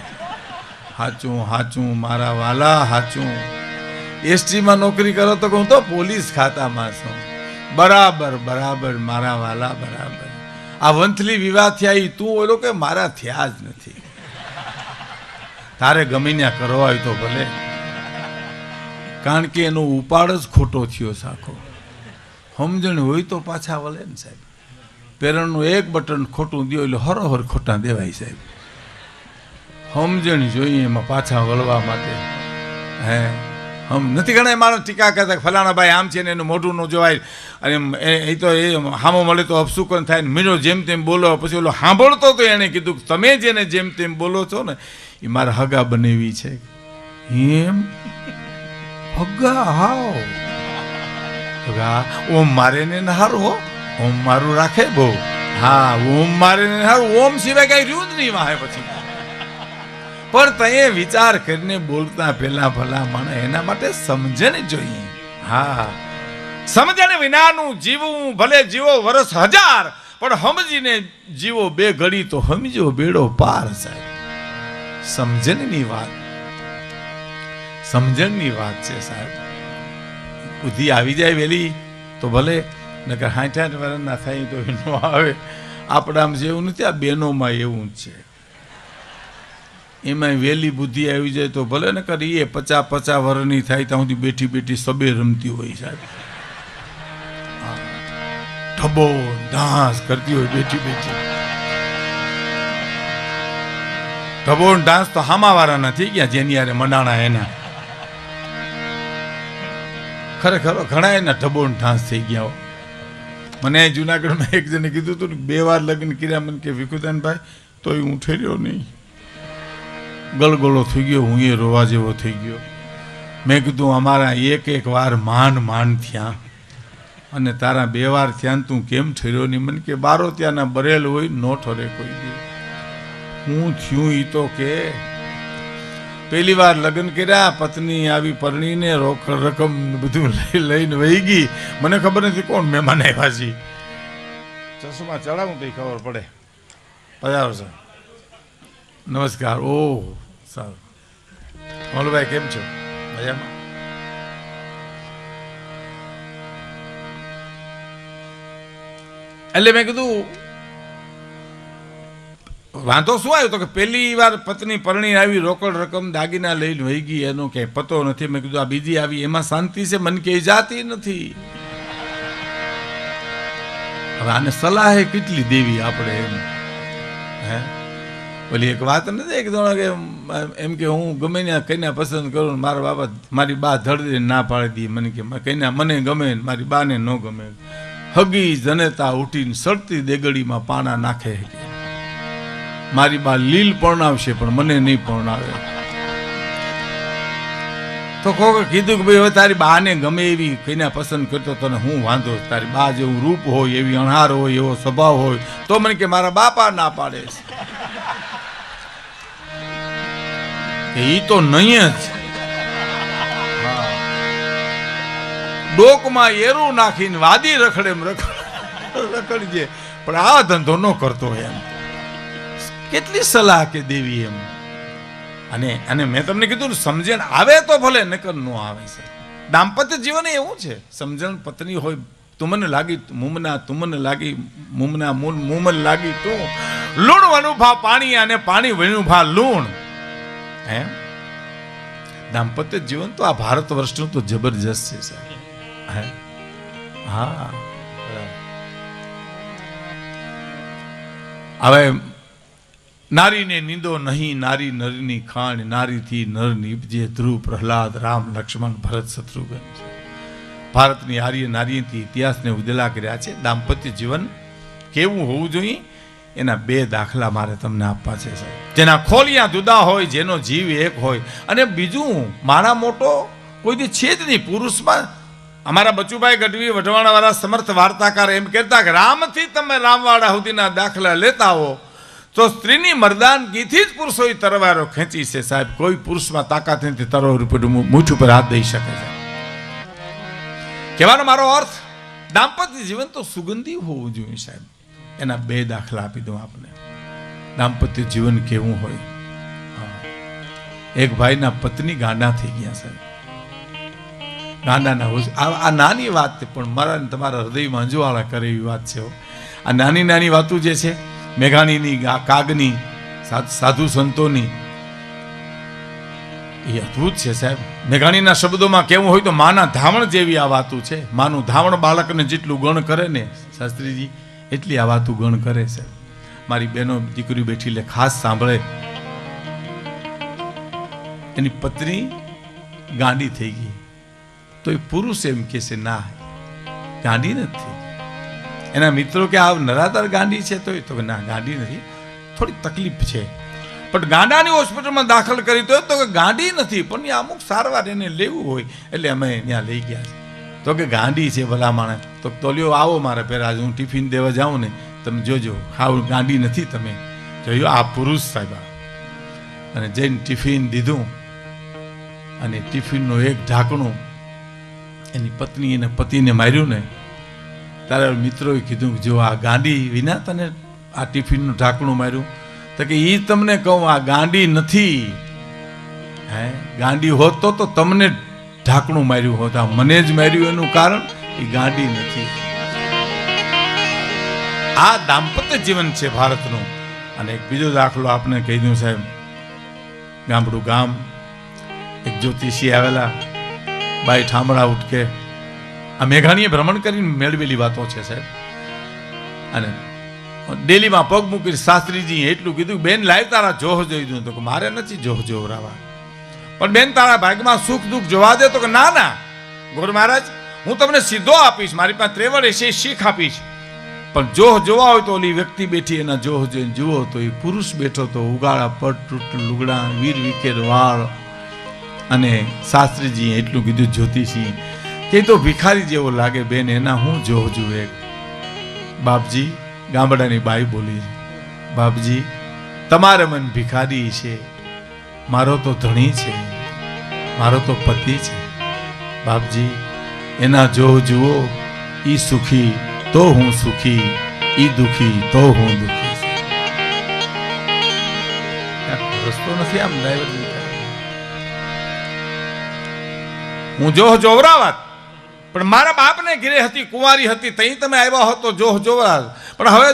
હાચું હાચું મારા વાલા હાચું. એસટી માં નોકરી કરો તો હું તો પોલીસ ખાતામાં છું. બરાબર બરાબર મારા વાલા બરાબર. આ વંથલી વિવાહ થયા ઈ તું? ઓલો કે મારા થયા જ નથી. તારે ગમે ત્યાં કરવા હોય તો ભલે, કારણ કે એનો ઉપાડ જ ખોટો થયો સાખો. સમજણ હોય તો પાછા વળે ને સાહેબ. પેરણનું એક બટન ખોટું દો એટલે હરોહર ખોટા દેવાય સાહેબ. સમજણ જોઈએ એમાં પાછા વળવા માટે. હે, નથી ઘણા માણસ ટીકા કરતા ફલાણા ભાઈ આમ છે ને એનું મોઢું ન જોવાય, અને એ તો એ હામો મળે તો અપસુકન થાય ને મીનો જેમ તેમ બોલો. પછી ઓલો સાંભળતો તો એને કીધું તમે જેને જેમ તેમ બોલો છો ને એ મારા હગા બનેવી છે. એમ હગા? હાવ હગા? ઓમ મારે ને હારું હો, ઓમ મારું રાખે બહુ. હા, ઓમ મારે ને હારું. ઓમ સિવાય કઈ રહ્યું જ નહીં વાહે પછી. પણ તએ વિચાર કરીને બોલતા પેલા ભલા માણે એના માટે સમજણ જોઈએ. હા, સમજણ વિનાનું જીવવું ભલે જીવો વર્ષ 1000, પણ સમજીને જીવો 2 ઘડી તો સમજો બેડો પાર સાહેબ. સમજણની વાત, સમજણની વાત છે સાહેબ. બુદ્ધિ આવી જાય વેલી તો ભલે, નકર 60 વર્ષના થાય તો એનો આવે. આપણામાં જેવું નથી, આ બહેનોમાં એવું જ છે. એમાં વેલી બુદ્ધિ આવી જાય તો ભલે, ને કરી એ 50 વર્ષની થાય ત્યાં સુધી બેઠી બેઠી સબે રમતી હોય સાહેબ. ઢબો ડાન્સ કરતી હોય બેઠી બેઠી. ઢબોન ડાન્સ તો હામાવાળાના થઈ ગયા, જેની યારે મંડાણા એના. ખરેખર ઘણા એના ઢબોન ડાન્સ થઈ ગયા. મને જુનાગઢમાં એક જણે કીધું હતું ને 2 વાર લગ્ન કર્યા. મને કે વિકુદાનભાઈ તોય હું ઠેર્યો નહીં, ગળગોળો થઈ ગયો, હું એ રોવા જેવો થઈ ગયો. મેં કીધું અમારા એક વાર માંડ થયા અને તારા 2 વાર થયા તું કેમ ઠર્યો નહીં? મને કે બારો ત્યાંના બરેલ હોય નો ઠરે કોઈ દી. હું થયું ઈ તો કે પહેલી વાર લગ્ન કર્યા, પત્ની આવી પરણીને રોકડ રકમ બધું લઈને વહી ગઈ. મને ખબર નથી કોણ મહેમાન આવ્યા છે. ચશ્મા ચડાવું તો ખબર પડે. પધારો સર, નમસ્કાર. ઓહ સારું. મોલભાઈ કેમ છો? મજામાં? એટલે મેં કીધું વાંધો શું આવ્યો? તો કે પહેલી વાર પત્ની પરણી આવી, રોકડ રકમ દાગીના લઈને વહી ગઈ, એનો ક્યાંય પતો નથી. મેં કીધું આ બીજી આવી એમાં શાંતિ છે? મને કે જાતી નથી. હવે આને સલાહે કેટલી દેવી આપણે? એમ હે ઓલી એક વાત નથી, એક જણા કે એમ કે હું ગમે ને કન્યા પસંદ કરું, મારા બાપા મારી બા ધડે ના પાડી દી. મને કે કન્યા મને ગમે, મારી બાને ન ગમે. હગી જનેતા ઉઠીને સડતી દેગડીમાં પાણા નાખે. મારી બા લીલ પરણાવશે પણ મને નહીં પરણાવે. તો કોકે કીધું કે ભાઈ હવે તારી બાને ગમે એવી કન્યા પસંદ કરતો તને હું વાંધો? તારી બા જેવું રૂપ હોય, એવી અણહાર હોય, એવો સ્વભાવ હોય તો મને કે મારા બાપા ના પાડે છે. ઈ તો નહીં જ. ડોકમાં એરું નાખીને વાદી રખડે રખડજે, પણ આ ધંધો ન કરતો એમ. કેટલી સલાહ કે દેવી એમ. અને મેં તમને કીધું સમજણ આવે તો ભલે, નકર ન આવે છે. દાંપત્ય જીવન એવું છે, સમજણ પત્ની હોય. તુમને લાગી મુમના, તુમને લાગી મુમના, મુમન લાગી તું. લૂણ વનુભા પાણી અને પાણી વનુભા લૂણ. હે દાંપત્ય જીવન તો આ ભારત વર્ષનું તો જબરજસ્ત છે સાહેબ. હા હવે નારીને નિંદો નહીં, નારી નરની ખાણ, નારીથી નર નીપજે. ધ્રુવ પ્રહલાદ, રામ લક્ષ્મણ ભરત શત્રુઘ્ન. ભારતની આર્ય નારીથી ઇતિહાસને ઉજળા કર્યા છે. દાંપત્ય જીવન કેવું હોવું જોઈએ એના 2 દાખલા મારે તમને આપવા છે સાહેબ. જેના ખોલિયા જુદા હોય, જેનો જીવ એક હોય. અને બીજું મારા મોટો કોઈ દી છે જ નહીં પુરુષમાં. અમારા બચુભાઈ ગઢવી વઢવાણા વાળા સમર્થ વાર્તાકાર એમ કહેતા કે રામથી તમે રામવાળા સુધીના દાખલા લેતા હો તો સ્ત્રીની મર્દાનગીથી જ પુરુષોએ તરવારો ખેંચી છે સાહેબ. કોઈ પુરુષમાં તાકાત નથી તરવાર ઉપર મૂઠ ઉપર હાથ દઈ શકે છે. કહેવાનો મારો અર્થ દાંપત્ય જીવન તો સુગંધી હોવું જોઈએ સાહેબ. એના 2 દાખલા આપી દઉં આપને. દાંપત્ય જીવન કેવું હોય? એક ભાઈના પત્ની ગાંડા થઈ ગયા સાહેબ. ગાંડાના આ નાની વાત છે પણ મારા તમારા હૃદયમાં અંજવાળા કરે એવી વાત છે. આ નાની નાની વાતો જે છે મેઘાણીની, કાગની, સાધુ સંતોની, એ અદ્ભુત છે સાહેબ. મેઘાણીના શબ્દોમાં કેવું હોય તો માના ધાવણ જેવી આ વાતો છે. માનું ધાવણ બાળકને જેટલું ગણ કરે ને શાસ્ત્રીજી, એટલી આ વાતો ગણ કરે સાહેબ. મારી બહેનો દીકરી બેઠી લે ખાસ સાંભળે. એની પત્ની ગાંડી થઈ ગઈ તો એ પુરુષ એમ કે છે ના ગાંડી નથી. એના મિત્રો કે આ નરાધાર ગાંડી છે તો ના ગાંડી નથી, થોડી તકલીફ છે. પણ ગાંડાની હોસ્પિટલમાં દાખલ કરી તો કે ગાંડી નથી પણ અમુક સારવાર એને લેવું હોય એટલે અમે ત્યાં લઈ ગયા. તો કે ગાંડી છે ભલા માણસ. તો લ્યો આવો મારા પેલા હું ટિફિન દેવા જાઉં ને તમે જોજો હાવ ગાંડી નથી. તમે જોયું આ પુરુષ સાહેબ. અને જઈને ટિફિન દીધું અને ટિફિનનું એક ઢાંકણું એની પત્ની એને પતિને માર્યું ને તારા મિત્રોએ કીધું જો આ ગાંડી વિના તને આ ટિફિનનું ઢાંકણું માર્યું. તો કે એ તમને કહું આ ગાંડી નથી. હે ગાંડી હોત તો તમને ઢાંકણું માર્યું હોત. આ મને જ માર્યું એનું કારણ એ ગાંડી નથી. આ દાંપત્ય જીવન છે ભારતનું. અને એક બીજો દાખલો આપને કહી દઉં સાહેબ. ગામડું ગામ એક જ્યોતિષી આવેલા, બાઈ ઠામડા ઉઠકે. આ મેઘાણીએ ભ્રમણ કરીને મેળવેલી વાતો છે સાહેબ. અને ડેલીમાં પગ મૂકીને શાસ્ત્રીજી એટલું કીધું, બેન લાવ તારા જોહ જોઈ દઉં. તો કે મારે નથી જોહ જોવરાવા, પણ બેન તારા ભાગમાં સુખ દુઃખ જોવા દે. તો કે ના ના ગોર મહારાજ, હું તમને સીધો આપીશ, મારી પાસે ત્રેવડ હશે, શીખ આપીશ, પણ જોહ જોવા હોય તો ઓલી વ્યક્તિ બેઠી એના જોહ જોઈને જુઓ તો એ પુરુષ બેઠો તો ઉગાડા પટ તૂટ લુગડા, વીર વિકેર વાળ. અને શાસ્ત્રીજી એટલું કીધું જ્યોતિષી કે તો ભિખારી જેવો લાગે બેન, એના હું જોહ જુએ. બાપજી ગામડાની બાઈ બોલી, બાપજી તમારે મન ભિખારી છે, મારો તો ધણી છે, મારો તો પતિ છે. બાપજી એના જોહ જુઓ, ઈ સુખી તો હું સુખી, ઈ દુખી તો હું દુખી. રસ્તો નથી આમ ડ્રાઈવર, હું જોહ જોવરાવત, પણ મારા બાપને ઘરે હતી, કુંવારી હતી, તઈ તમે આવ્યા હો તો જોહ જોવરાવ. પણ હવે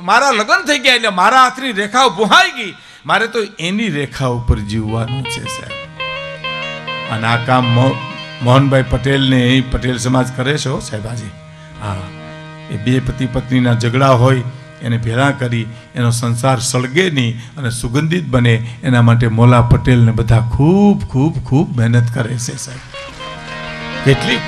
મારા લગ્ન થઈ ગયા એટલે મારા હાથની રેખાઓ ભૂહાઈ ગઈ, મારે તો એની રેખા ઉપર જીવવાનું છે સાહેબ. અને આ કામ મોહનભાઈ પટેલ ને એ પટેલ સમાજ કરે છે સાહેબ આજે. હા, એ બે પતિ પત્નીના ઝઘડા હોય એને ભેળા કરી એનો સંસાર સળગે નહીં અને સુગંધિત બને, એના માટે મોલા પટેલ ને બધા ખૂબ ખૂબ ખૂબ મહેનત કરે છે સાહેબ.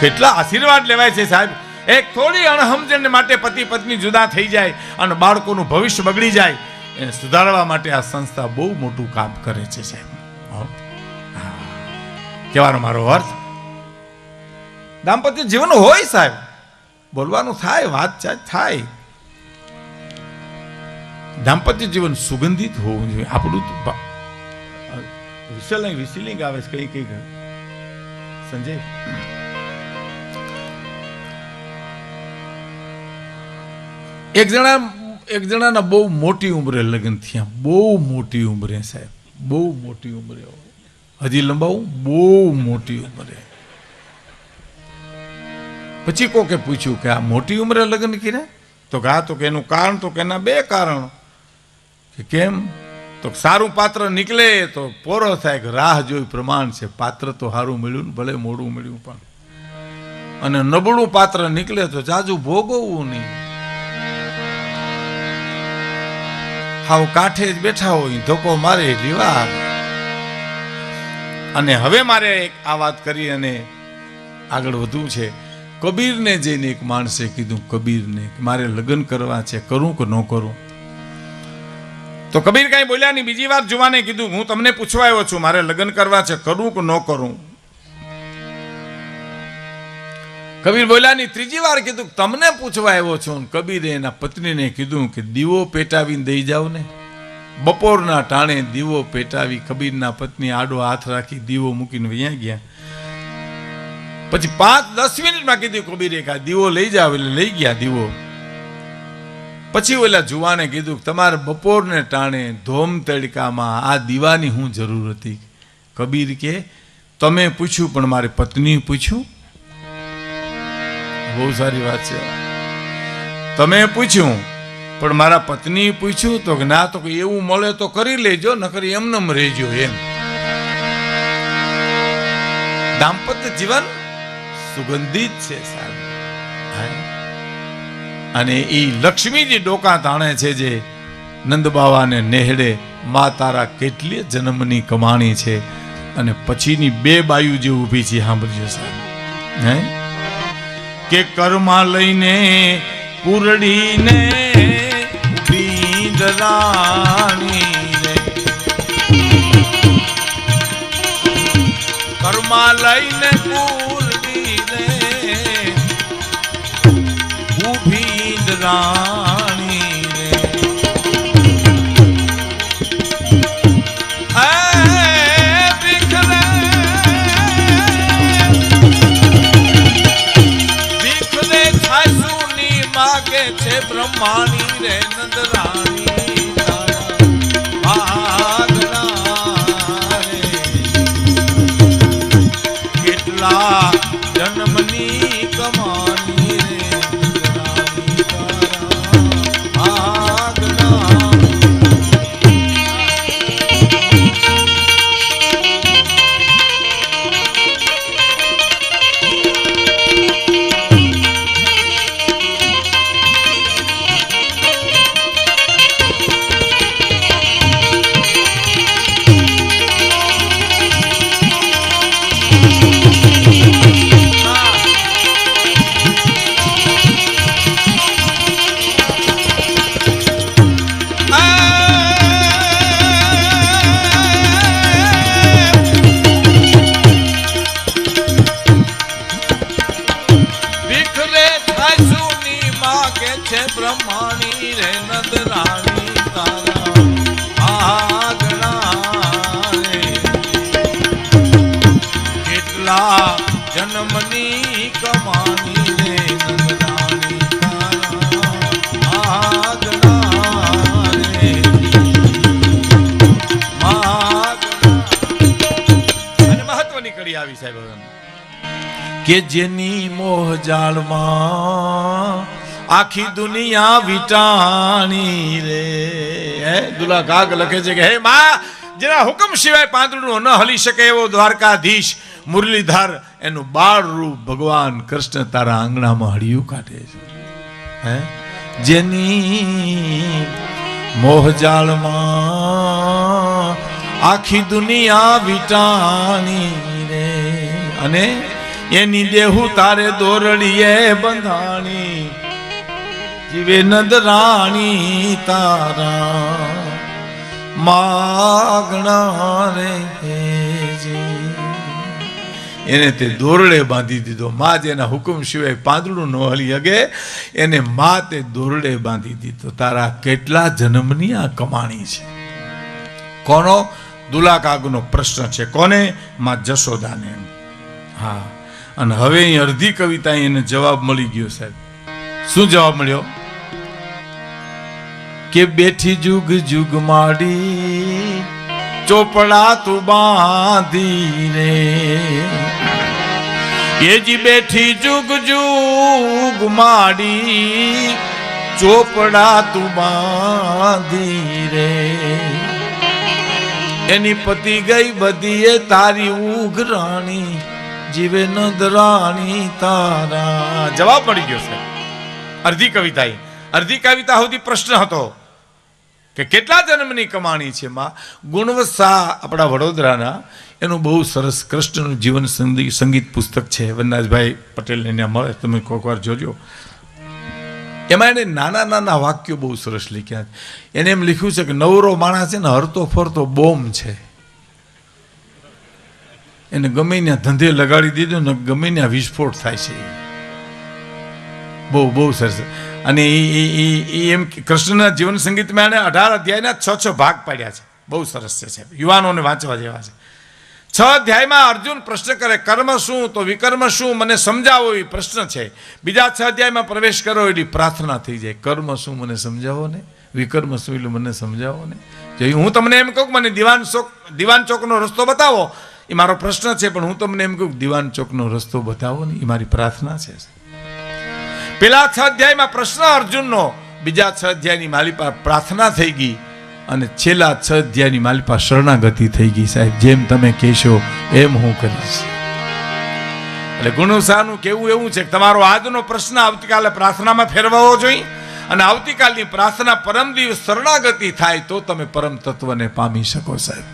કેટલા આશીર્વાદ લેવાય છે સાહેબ. એક થોડી અણહમજણ માટે પતિ પત્ની જુદા થઈ જાય અને બાળકોનું ભવિષ્ય બગડી જાય, એને સુધારવા માટે આ સંસ્થા બહુ મોટું કામ કરે છે સાહેબ. કહેવાનો મારો અર્થ, દાંપત્ય જીવન હોય સાહેબ, બોલવાનું થાય, વાતચાત થાય, દાંપત્ય જીવન સુગંધિત હોવું જોઈએ. આપણું વિસલિંગ આવે છે કઈ કઈ સંજય. એક જણાના બહુ મોટી ઉંમરે લગ્ન થયા, બહુ મોટી ઉંમરે સાહેબ, બહુ મોટી ઉંમરે. હજી લંબાવું, બહુ મોટી ઉંમરે. પછી કોકે પૂછ્યું કે આ મોટી ઉંમરે લગ્ન કર્યા? તો કે હા, તો કે એનું કારણ, તો કે એના બે કારણ. કે કેમ? તો સારું પાત્ર નીકળે તો પોરો થાય, કે રાહ જોઈ પ્રમાણ છે, પાત્ર તો સારું મળ્યું ને ભલે મોડું મળ્યું પણ, અને નબળું પાત્ર નીકળે તો જાજુ ભોગવવું નહીં. હાવ કાંઠે જ બેઠા હોય, ધોકો મારે એટલી વાર. અને હવે મારે આ વાત કરી અને આગળ વધવું છે. કબીરને જઈને એક માણસે કીધું, કબીરને મારે લગ્ન કરવા છે, કરું કે ન કરું? તો કબીર કઈ બોલ્યા નહીં. બીજી વાર જુવાને કીધું, હું તમને પૂછવા આવ્યો છું, મારે લગ્ન કરવા છે, કરું કે ન કરું? કબીર બોલ્યા નહીં. ત્રીજી વાર કીધું, તમને પૂછવા આવ્યો છું. કબીરે એના પત્નીને કીધું કે દીવો પેટાવીને દઈ જાવ ને. બપોરના ટાણે દીવો પેટાવી કબીરના પત્ની આડો હાથ રાખી દીવો મૂકીને વયા ગયા. પછી 5-10 મિનિટમાં કીધું કબીરે કે દીવો લઈ જાવ, એટલે લઈ ગયા દીવો. પછી ઓલા જુવાને કીધું, તમારે બપોરને ટાણે ધોમ તડકામાં આ દીવાની હું જરૂર હતી? કબીર કે તમે પૂછ્યું પણ મારી પત્ની પૂછ્યું. બહુ સારી વાત છે. તમે પૂછ્યું પણ મારા પત્ની પૂછ્યું? તો કે ના, તો કે એવું મળે તો કરી લેજો, નકર એમનેમ રહેજો એમ. દાંપત્ય જીવન સુગંધિત છે સાહેબ. અને એ લક્ષ્મીજી ડોકા તાણે છે જે નંદ બાવાને નેહડે, મા તારા કેટલી જન્મની કમાણી છે. અને પછીની બે બાયુ જે ઊભી છે સાંભળજો સાહેબ. હે કે કર્મા લઈને પૂરડીને ઊભી દરાણી રે, કર્મા લઈને પૂરડીને ઊભી દરાણી રે. છે બ્રહ્માણી રે નંદરાણી કેટલા જન્મની કમાની રે છે બ્રહ્માણી રે નંદ રાણી તારા આગણા રે કેટલા જન્મની કમાણી રે નંદ રાણી તારા આગણા રે અને મહત્વની કડી આવી સાહેબ કે જેની મોહ જાળમાં આખી દુનિયા વિટાણી રે હે દુલા કાગ લખે છે કે હે માં જેના હુકમ સિવાય પાંદડું ન હલી શકે એવો દ્વારકાધીશ મુરલીધર એનું બાળ રૂપ ભગવાન કૃષ્ણ તારા આંગણામાં હળિયું કાઢે છે હે જેની મોહ જાળમાં આખી દુનિયા વિટાણી રે અને એની દેહુ તારે દોરડીએ બંધાણી જીવે નંદ રાણી તારા માગણા રે એને તે દોરડે બાંધી દીધો માં જેના હુકમ સિવાય પાંદડું ન હલી હગે એને માં તે દોરડે બાંધી દીધો તારા કેટલા જન્મની આ કમાણી છે કોનો દુલા કાગનો પ્રશ્ન છે કોને માં જશોદાને હા અને હવે અહીં અડધી કવિતા એને જવાબ મળી ગયો સાહેબ શું જવાબ મળ્યો કે બેઠી જુગ જુગ માડી ચોપડા તું બાંધી રે એ જી બેઠી જુગ જુગ માડી ચોપડા તું બાંધી રે એની પતિ ગઈ બધીએ તારી ઉઘરાણી જીવે નંદ રાણી તારા જવાબ મળી ગયો છે અડધી કવિતા સુધી પ્રશ્ન હતો કે કેટલા જન્મની કમાણી છે માં ગુણવંત શાહ આપણા વડોદરાના એનું બહુ સરસ કૃષ્ણનું જીવન સંગીત પુસ્તક છે વનરાજભાઈ પટેલને એને મળે તમે કોઈક વાર જોજો એમાં એને નાના નાના વાક્યો બહુ સરસ લખ્યા એને એમ લખ્યું છે કે નવરો માણસ છે ને હરતો ફરતો બોમ્બ છે એને ગમે ત્યાં ધંધે લગાડી દીધો ને ગમે ત્યાં વિસ્ફોટ થાય છે બહુ સરસ અને એ એમ કૃષ્ણના જીવન સંગીતમાં એને 18 અધ્યાયના 6 ભાગ પાડ્યા છે બહુ સરસ છે સાહેબ યુવાનોને વાંચવા જેવા છે 6 અધ્યાયમાં અર્જુન પ્રશ્ન કરે કર્મ શું તો વિકર્મ શું મને સમજાવો એ પ્રશ્ન છે બીજા 6 અધ્યાયમાં પ્રવેશ કરો એટલી પ્રાર્થના થઈ જાય કર્મ શું મને સમજાવો ને વિકર્મ શું એટલે મને સમજાવો ને જો હું તમને એમ કહું મને દિવાન ચોકનો રસ્તો બતાવો એ મારો પ્રશ્ન છે પણ હું તમને એમ કહું દિવાન ચોકનો રસ્તો બતાવો ને એ મારી પ્રાર્થના છે પેલા 6 અધ્યાયમાં પ્રશ્ન અર્જુનનો બીજા 6 અધ્યાયની મારી પાસે પ્રાર્થના થઈ ગઈ અને છેલ્લા 6 અધ્યાયની મારી પાસે શરણાગતિ થઈ ગઈ સાહેબ જેમ તમે કહેશો એમ હું કરીશ એટલે ગુણવંતશાહનું કહેવું એવું છે કે તમારો આજનો પ્રશ્ન આવતીકાલે પ્રાર્થનામાં ફેરવવો જોઈએ અને આવતીકાલની પ્રાર્થના પરમ દિવસ શરણાગતિ થાય તો તમે પરમ તત્વને પામી શકો સાહેબ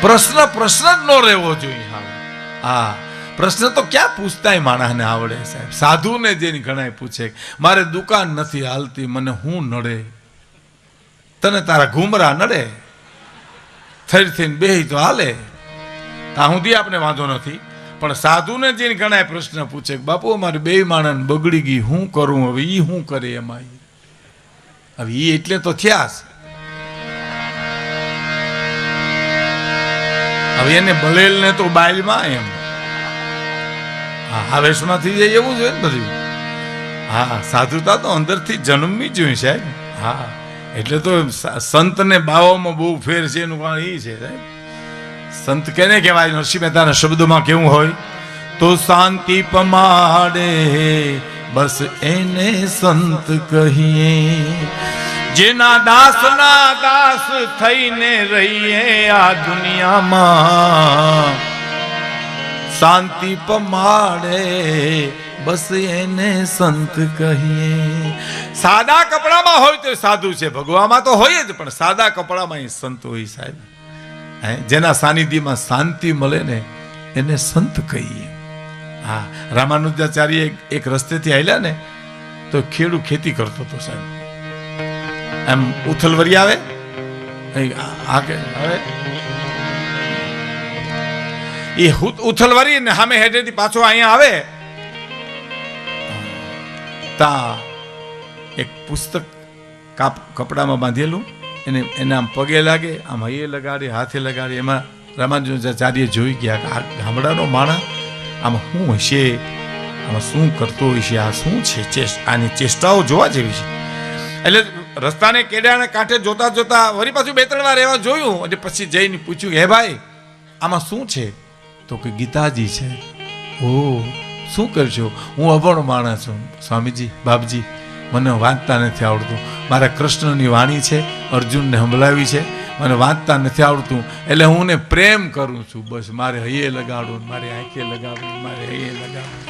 પ્રશ્ન જ ન રહેવો જોઈએ હા પ્રશ્ન તો ક્યાં પૂછતાય માણસને આવડે સાહેબ સાધુને જેને ઘણા પૂછે મારે દુકાન નથી હાલતી મને હું નડે તને તારા ઘુમરા નડે થઈ થઈને બેહી તો હાલે ત્યાં સુધી આપણે વાંધો નથી પણ સાધુને જેને ઘણા પ્રશ્ન પૂછે બાપુ અમારે બે માણસ બગડી ગઈ હું કરું હવે ઈ શું કરે એમાં હવે ઈ એટલે તો થયા હવે એને બલેલ ને તો બાયલમાં એમ આવેશમાં થઈ જાય એવું જોઈએ ને બધું હા સાધુતા તો અંદરથી જન્મવી જોઈએ સાહેબ હા એટલે તો સંત ને બાવામાં બહુ ફેર છે એનું કારણ એ છે સાહેબ સંત કેને કહેવાય નરસિંહ મહેતાના શબ્દોમાં કેવું હોય તો શાંતિ પમાડે બસ એને સંત કહીએ જેના દાસના દાસ થઈને રહીએ આ દુનિયામાં શાંતિ પમાડે બસ એને સંત કહીએ સાદા કપડામાં હોય તો સાધુ છે ભગવામાં તો હોય જ પણ સાદા કપડામાં એ સંત હોય સાહેબ જેના સાનિધ્યમાં શાંતિ મળે ને એને સંત કહીએ હા રામાનુજાચાર્ય એક રસ્તેથી આવેલા ને તો ખેડૂત ખેતી કરતો હતો સાહેબ એમ ઉથલવરી આવે હવે એ ઉથલવરી ને સામે હેઠેથી પાછો અહીંયા આવે ત્યાં એક પુસ્તક કપડામાં બાંધેલું, એને આમ પગે લાગે, આમ હૈયે લગાડે, હાથે લગાડે. એમાં રામાનુજાચાર્ય જોઈ ગયા કે આ ગામડાનો માણસ આમાં શું હશે, આમાં શું કરતો હશે, આ શું છે, આની ચેષ્ટાઓ જોવા જેવી છે. એટલે રસ્તાને કેડાને કાંઠે જોતા જોતા વળી પાછું 2-3 વાર એવા જોયું અને પછી જઈને પૂછ્યું, હે ભાઈ આમાં શું છે? તો કે ગીતાજી છે. ઓ, શું કરશો? હું અભણ માણસ છું સ્વામીજી, બાપજી, મને વાંચતા નથી આવડતું. મારા કૃષ્ણની વાણી છે, અર્જુનને સંભળાવી છે, મને વાંચતા નથી આવડતું, એટલે હું ને પ્રેમ કરું છું. બસ મારે હૈયે લગાડું, મારે આંખે લગાડું, મારે હૈયે લગાડું.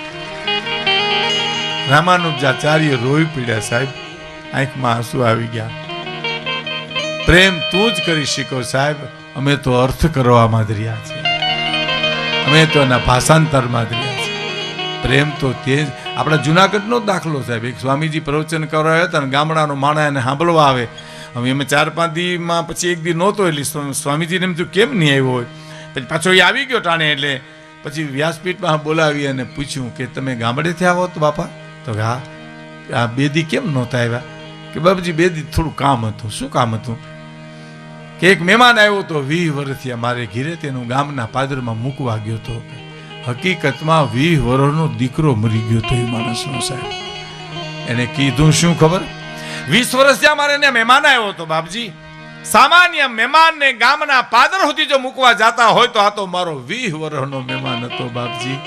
રામાનુજાચાર્ય રોઈ પીડ્યા સાહેબ, આંખમાં આંસુ આવી ગયા. પ્રેમ તું જ કરી શીખો સાહેબ, અમે તો અર્થ કરવામાં જ રહ્યા છીએ, અમે તો એના ભાષાંતરમાં જ રહ્યા છીએ. પ્રેમ તો તે જ. આપણા જુનાગઢનો જ દાખલો સાહેબ, એક સ્વામીજી પ્રવચન કરાવ્યા હતા ને ગામડાનો માણસ એને સાંભળવા આવે. હવે અમે 4-5 દીમાં પછી એક દી નહોતો, એટલે સ્વામીજીને એમ થયું કેમ નહીં આવ્યો હોય. પછી પાછો એ આવી ગયો ટાણે, એટલે પછી વ્યાસપીઠમાં બોલાવી અને પૂછ્યું કે તમે ગામડેથી આવો તો બાપા? તો હા. આ 2 દી કેમ નહોતા આવ્યા? કે બાપજી 2 દી થોડું કામ હતું. શું કામ હતું? કે એક મહેમાન આવ્યો તો 20 વર્ષથી અમારે ઘીરે, તેનું ગામના પાદરમાં મૂકવા ગયો હતો. હકીકતમાં 20 વર્ષનો દીકરો મરી ગયો હતો એ માણસનો સાહેબ. એને કીધું શું ખબર? 20 વર્ષથી અમારે એને મહેમાન આવ્યો હતો બાપજી. સામાન્ય મહેમાનને ગામના પાદર સુધી જો મૂકવા જતા હોય તો આ તો મારો 20 વર્ષનો મહેમાન હતો બાપજી.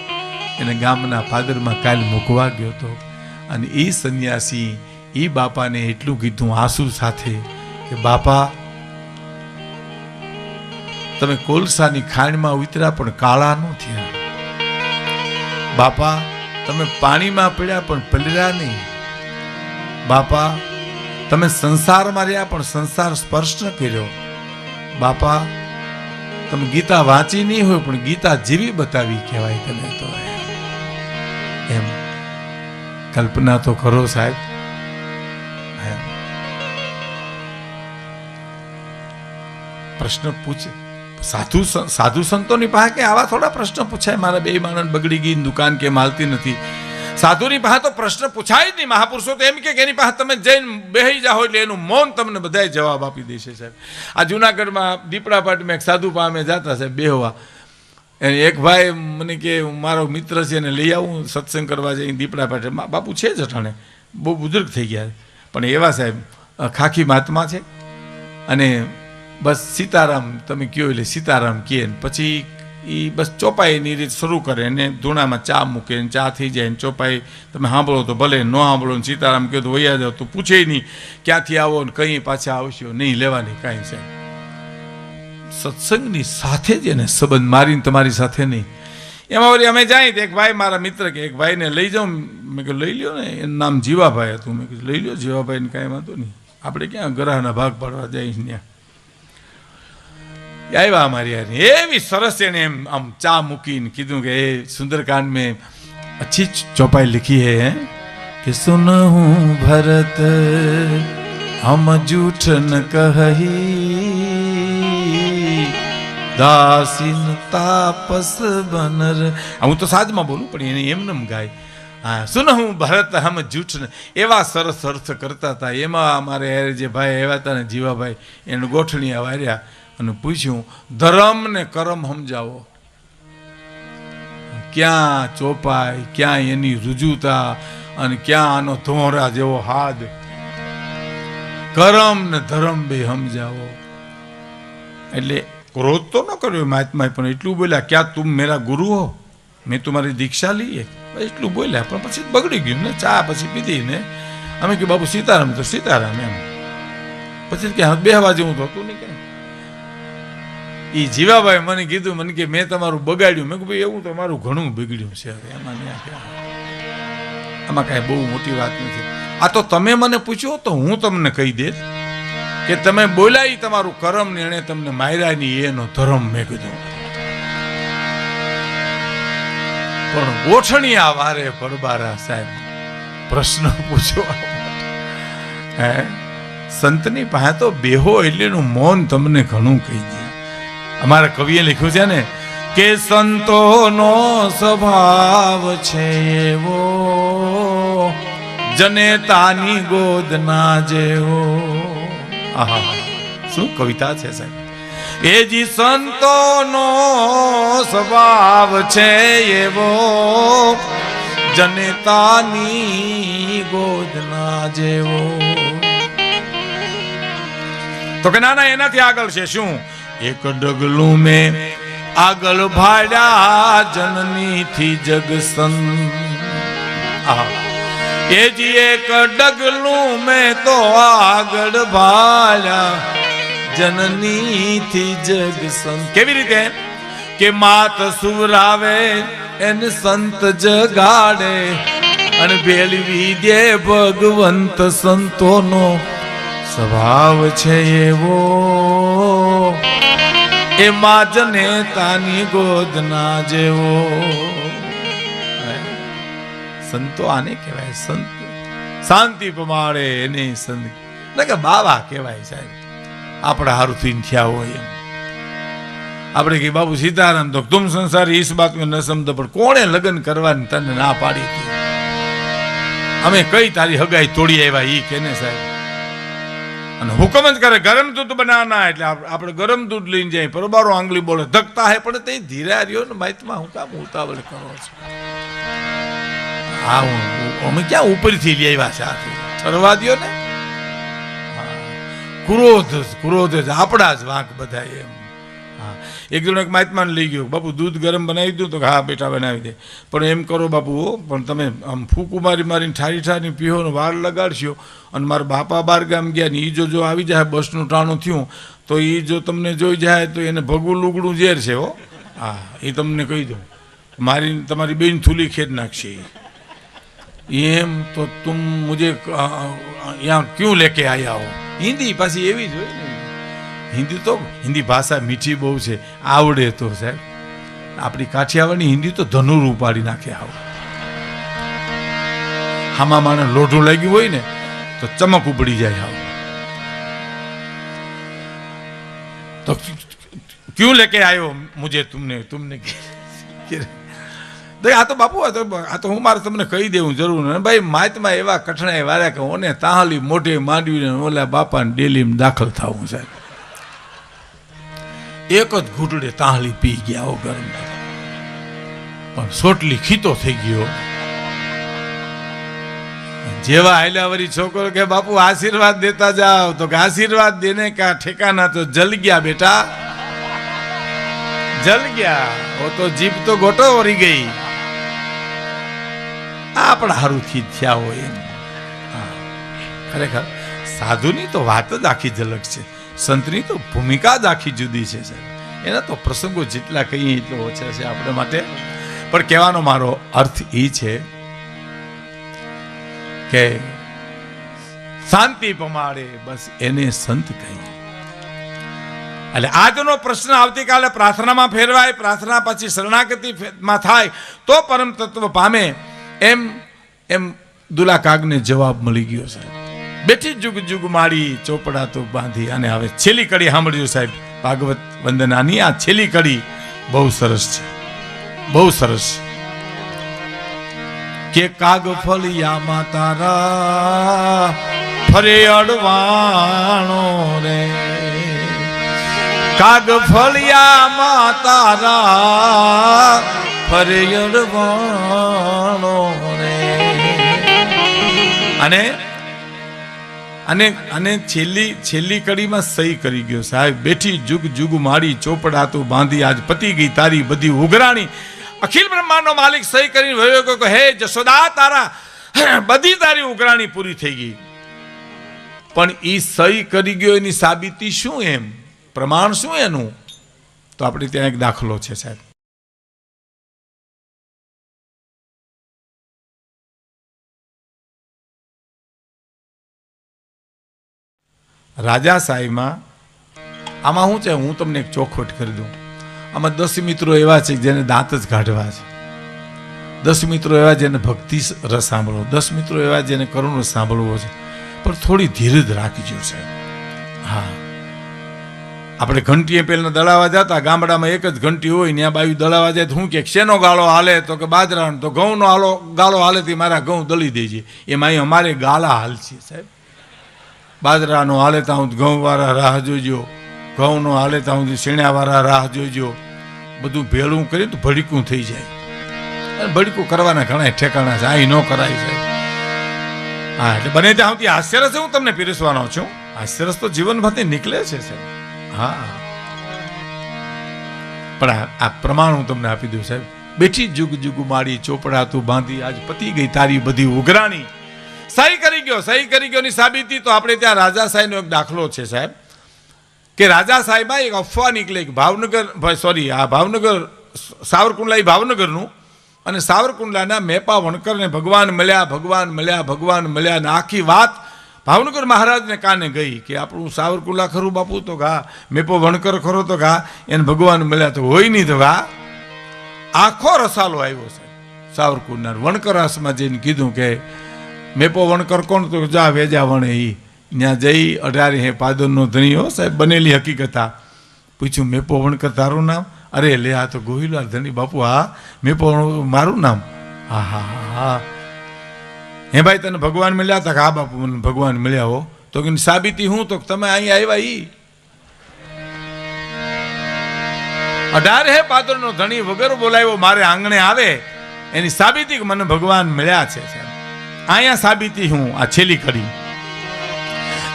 એને ગામના પાદરમાં કાલ મૂકવા ગયો હતો. અને એ સંન્યાસી એ બાપાને એટલું કીધું આંસુ સાથે કે બાપા તમે કોલસાની ખાણમાં ઉતર્યા પણ કાળા ન થયા. બાપા તમે પાણીમાં પડ્યા પણ પલળ્યા નહીં. બાપા તમે સંસારમાં રહ્યા પણ સંસાર સ્પર્શ ન કર્યો. બાપા તમે ગીતા વાંચી નહીં હોય પણ ગીતા જીવી બતાવી કહેવાય તમે તો. એમ કલ્પના તો કરો સાહેબ. પ્રશ્ન પૂછે સાધુ સંતોની પાસે કે આવા થોડા પ્રશ્ન પૂછાય? મારા 2 માણસ બગડી ગઈ, દુકાન કેમ હાલતી નથી? સાધુની પાસે તો પ્રશ્ન પૂછાય જ નહીં. મહાપુરુષો તો એમ કે એની પાસે તમે જઈને બેહી જાઓ એટલે એનું મૌન તમને બધાય જવાબ આપી દેશે સાહેબ. આ જુનાગઢમાં દીપડા પાટીમાં એક સાધુ પાસે જતા સાહેબ બેહવા. એક ભાઈ મને કે મારો મિત્ર છે એને લઈ આવું સત્સંગ કરવા જઈને દીપડા પાટે. બાપુ છે જ અટાણે, બહુ બુઝુર્ગ થઈ ગયા પણ એવા સાહેબ ખાખી મહાત્મા છે. અને બસ સીતારામ તમે કયો એટલે સીતારામ કહે. પછી એ બસ ચોપાઈની રીત શરૂ કરે ને ધૂણામાં ચા મૂકે ને ચા થઈ જાય ને ચોપાઈ તમે સાંભળો તો ભલે, ન સાંભળો ને સીતારામ કહો તો વૈયા જાઓ તો પૂછે નહીં ક્યાંથી આવો ને કંઈ પાછા આવશો નહીં લેવાની કાંઈ સાહેબ. સત્સંગની સાથે જ એને સંબંધ, મારીને તમારી સાથે નહીં. એમાં વળી અમે જાય તો એક ભાઈ મારા મિત્ર કે એક ભાઈને લઈ જાઉં. મેં કહ્યું લઈ લ્યો ને, એનું નામ જીવાભાઈ હતું. મેં કીધું લઈ લ્યો જીવાભાઈને, કાંઈ વાંધો નહીં, આપણે ક્યાં ગ્રહના ભાગ પાડવા જઈએ ત્યાં. આવ્યા અમારી યાર, એવી સરસ એને એમ આમ ચા મૂકીને કીધું કે એ સુંદરકાंड में अच्छी चौपाई लिखी है कि सुन हूँ भरत हम झूठ न कही दासीन तापस बनर. હું તો સાદમાં બોલું પણ એને એમને ગાય. હા, સુન હું ભરત હમ જૂઠ ને, એવા સરસ અર્થ કરતા હતા. એમાં અમારે જે ભાઈ આવ્યા હતા ને જીવાભાઈ, એને ગોઠણી વાર્યા અને પૂછ્યું ધર્મ ને કરમ સમજાવો. ક્યાં ચોપાઈ, ક્યાં એની રુજુતા અને ક્યાં આનો ધોરા જેવો હાથ. કરમ ને ધર્મ બે સમજાવો. એટલે ક્રોધ તો ન કર્યો મહાત્માએ, પણ એટલું બોલ્યા ક્યાં તુમ મેરા ગુરુ હો, મેં તમારી દીક્ષા લઈએ, એટલું બોલ્યા. પણ પછી બગડી ગયું ને, ચા પછી પીધી ને અમે કે બાપુ સીતારામ તો સીતારામ એમ. પછી કે બેહવા જેવું તો હતું નહીં કે. એ જીવાભાઈ મને કીધું, મને કે મેં તમારું બગાડ્યું. મેં કહ્યું ભાઈ એવું તો મારું ઘણું બગડ્યું છે. એમાં આમાં કાંઈ બહુ મોટી વાત નથી. આ તો તમે મને પૂછ્યો તો હું તમને કહી દે કે તમે બોલાય તમારું કરમ ને એણે તમને માર્યા ની એનો ધર્મ. મેં કીધું પણ ગોઠણિયા વારે પરબારા સાહેબ પ્રશ્ન પૂછવા. હે સંતની પાસે તો બેહો એટલે એનું મૌન તમને ઘણું કહી દે. અમારા કવિએ લખ્યું છે ને કે સંતોનો સ્વભાવ છે એવો જનેતાની ગોદના જેવો. આહા, શું કવિતા છે સાહેબ. એ જી સંતોનો સ્વભાવ છે એવો, જનેતાની ગોદના જેવો. તો કે ના ના, એનાથી આગળ છે શું? એક ડગલું મેં આગળ ભાડ્યા જનની થી જગસન. એ જી એક ડગલું મેં તો આગળ ભાડ્યા જનની થી જગસન. કેવી રીતે? કે માત સુરાવે એને સંત જગાડે અને ભેળવી દે ભગવંત. સંતોનો સ્વભાવ છે એવો, એ માં જનેતાની ગોદના જેવો. સંતો આને કહેવાય સંત. શાંતિ પમાડે એને સંત એટલે કે બાવા કહેવાય સાહેબ. આપણા હારું થઈને થયા હોય એમ. આપણે કે બાબુ સીતારામ તો તુમ સંસારી ઇસ બાત મેં ન સમજો, પણ કોણે લગ્ન કરવાની તને ના પાડી હતી? અમે કઈ તારી હગાઈ તોડી આવ્યા ઈ કેને સાહેબ. અને હુકમ જ કરે ગરમ દૂધ બનાવના, એટલે આપણે ગરમ દૂધ લઈને જાય. પરબારો આંગળી બોલે ધકતા હે, પણ તે ધીરા રહ્યો ને બાઈતમાં હું કામ ઉતાવળ કરો છો? હા, અમે ક્યાં ઉપરથી લઈ આવ્યા છે? ઠરવા દો ને. ક્રોધ જ આપણા જ વાંક બધા એમ. હા, એક જણ એક મહાત્માને લઈ ગયો, બાપુ દૂધ ગરમ બનાવી દઉં? તો હા બેટા બનાવી દે, પણ એમ કરો બાપુ, પણ તમે આમ ફૂકું મારીને ઠારી ઠારી પીવો ને વાર લગાડશો, અને મારા બાપા બાર ગામ ગયા ને એ જો આવી જાય, બસનું ટાણું થયું, તો એ જો તમને જોઈ જાય તો એને ભગવું લુગડું ઝેર છે હો. હા, એ તમને કહી દઉં, મારી તમારી બેન થૂલી ખેદ નાખશે એમ. તો તુમ મુझे यहाँ क्यों लेके आया हो? હિન્દી પાછી એવી જ હોય ને. હિન્દી તો હિન્દી ભાષા મીઠી બહુ છે, આવડે તો સાહેબ. આપણી કાઠિયાવાડની હિન્દી તો ધનુર ઉપાડી નાખે. આવ હામાં માને લોઢું લાગ્યું હોય ને તો ચમક ઉપડી જાય. આવ તો ક્યું લેકે આયો મુझे तुमने આ તો બાપુ આ તો હું મારે તમને કહી દેવું જરૂર ને ભાઈ. માતમાં એવા કઠણાઈ વાળા કે ઓને તાહલી મોઢે માંડવીને ઓલા બાપાને ડેલીમાં દાખલ થવું સાહેબ. એક જ ઘૂંટડે તાહલી પી ગયા હો ગરમ, પણ સોટલી ખીતો થઈ ગયો. જેવા હાલ્યા વળી છોકરો કે બાપુ આશીર્વાદ દેતા જાઓ, તો કે આશીર્વાદ દેને કા ઠેકાના તો જલ ગયા બેટા, જલ ગયા. વો તો જીભ તો ગોટો વળી ગઈ. આપણા હારુંથી થયા હોય એમ. ખરેખર સાધુની તો વાત જ આખી ઝલક છે, સંતની તો ભૂમિકા જ આખી જુદી છે સાહેબ. એના તો પ્રસંગો જેટલા કહીએ એટલો ઓછા છે આપણા માટે. પણ કહેવાનો મારો અર્થ એ છે કે શાંતિ પમાડે બસ એને સંત કહીએ. એટલે આજનો પ્રશ્ન આવતીકાલે પ્રાર્થનામાં ફેરવાય, પ્રાર્થના પછી શરણાગતિમાં થાય તો પરમ તત્વ પામે. એમ એમ દુલા કાગને જવાબ મળી ગયો સાહેબ. બેઠી જુગ જુગ માડી ચોપડા તો બાંધી. અને હવે છેલ્લી કડી સાંભળ્યું સાહેબ, ભાગવત વંદનાની આ છેલ્લી કડી બહુ સરસ છે, બહુ સરસ. કે કાગ ફળિયામાં તારા ફરે અડવાણો રે, કાગ ફળિયામાં તારા ફરે અડવાણો રે. અને છેલ્લી કડીમાં સહી કરી ગયો સાહેબ. બેઠી જુગ જુગ માડી ચોપડા તું બાંધી, આજ પતી ગઈ તારી બધી ઉઘરાણી. અખિલ બ્રહ્માંડનો માલિક સહી કરીને વયો કે હે જશોદા, તારા બધી તારી ઉઘરાણી પૂરી થઈ ગઈ. પણ ઈ સહી કરી ગયો એની સાબિતી શું, એમ પ્રમાણ શું એનું? તો આપણે ત્યાં એક દાખલો છે સાહેબ. રાજાશાહીમાં આમાં શું છે, હું તમને એક ચોખવટ કરી દઉં. આમાં 10 મિત્રો એવા છે જેને દાંત જ કાઢવા છે, 10 મિત્રો એવા જેને ભક્તિ રસ સાંભળવો, 10 મિત્રો એવા જેને કરુણ રસ સાંભળવો છે. પણ થોડી ધીરજ રાખજો સાહેબ. હા, આપણે ઘંટીએ પહેલાં દળાવા જતા, ગામડામાં એક જ ઘંટી હોય, ત્યાં બાયું દળાવા જાય તો શું કે શેનો ગાળો હાલે, તો કે બાજરાનો, તો ઘઉંનો ગાળો હાલે તે મારા ઘઉં દળી દેજે. એમાં અહીં અમારે ગાળા હાલ છે સાહેબ. બાજરાનો હાલે ત્યાં ઘઉંવાળા રાહ જોઈજો, ઘઉંનો હાલે ત્યાં શેણાવાળા રાહ જોઈજો. બધું ભેળું કરી તો ભડીકું થઈ જાય. અને ભડીકું કરવાના ઘણા ઠેકાણા છે, અહીં ન કરાય સાહેબ. હા, એટલે બને ત્યાં સુધી હાસ્યરસ હું તમને પીરસવાનો છું. હાસ્યરસ તો જીવનમાંથી નીકળે છે સાહેબ. હા, પણ આ પ્રમાણ હું તમને આપી દઉં સાહેબ. બેઠી જુગ જુગ માડી ચોપડા તું બાંધી, આજ પતી ગઈ તારી બધી ઉઘરાણી. સહી કરી ગયો ની સાબિતી તો આપણે ત્યાં રાજા સાહેબનો એક દાખલો છે સાહેબ, કે રાજા સાહેબા એક અફવા નીકળે કે ભાવનગર સાવરકુંડલા ભાવનગરનું, અને સાવરકુંડલાના મેપા વણકરને ભગવાન મળ્યા ને આખી વાત ભાવનગર મહારાજને કાને ગઈ કે આપણું સાવરકુંડલા ખરું બાપુ, તો ઘા મેપો વણકર ખરો, તો ઘા એને ભગવાન મળ્યા, તો હોય નહીં, તો ઘા આખો રસાલો આવ્યો છે સાવરકુંડલા. વણકર આસમાં જઈને કીધું કે મેપો વણકર કોણ, તો જા વેજા વણે. ત્યાં જઈ 18 હે પાદરનો ધણીઓ સાહેબ, બનેલી હકીકત. પૂછ્યું મેપો વણકર તારું નામ? અરે લે, આ તો ગોહિલાલ ધણી બાપુ. હા, મેપો મારું નામ? હા હા હા. હે ભાઈ, તને ભગવાન મળ્યા હતા? હા બાપુ, મને ભગવાન મળ્યા હો. તો કે સાબિતી હું? તો તમે અહીં આવ્યા 18 હે પાદરનો ધણી વગર બોલાવ્યો મારે આંગણે આવે, એની સાબિતી કે મને ભગવાન મળ્યા છે સાહેબ. અહીંયા સાબિતી હું આ છેલ્લી કરી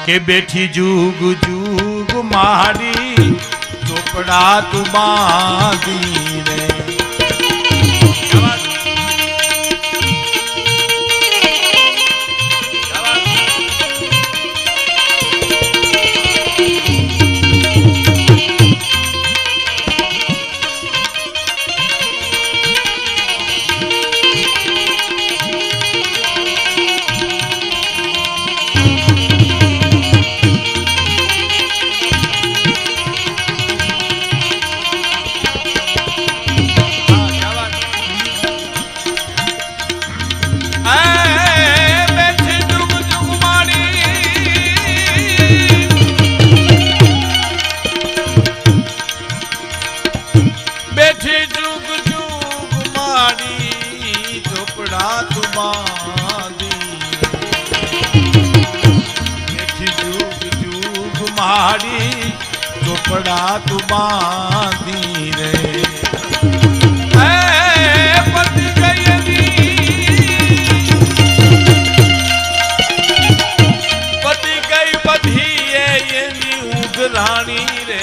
કે બેઠી જુગ જુગ માડી ચોપડા તું બાંધી રે. ચોપડા તું બાંધી રે. પતી ગઈ બધી એની ઉઘરાણી રે.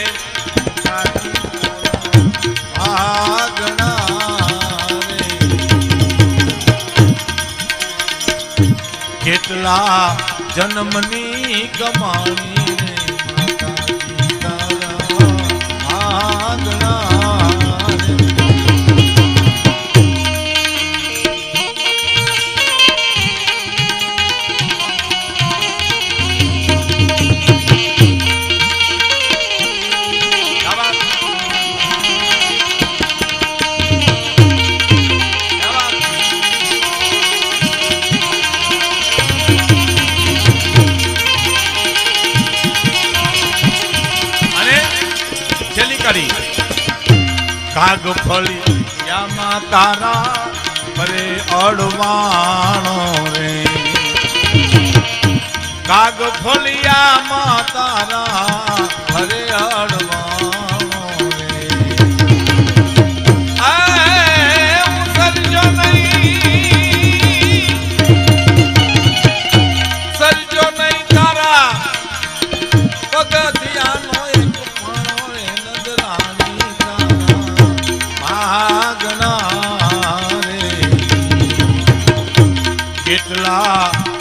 કેટલા જન્મની કમાણી કાગ ફળિયામાં તારા અરે અડવાણો રે. કાગ ફળિયામાં તારા અરે અડવાણો રે. સરજો નહીં તારા પગથિયાનો એક ફણો રે નજરાણી કેટલા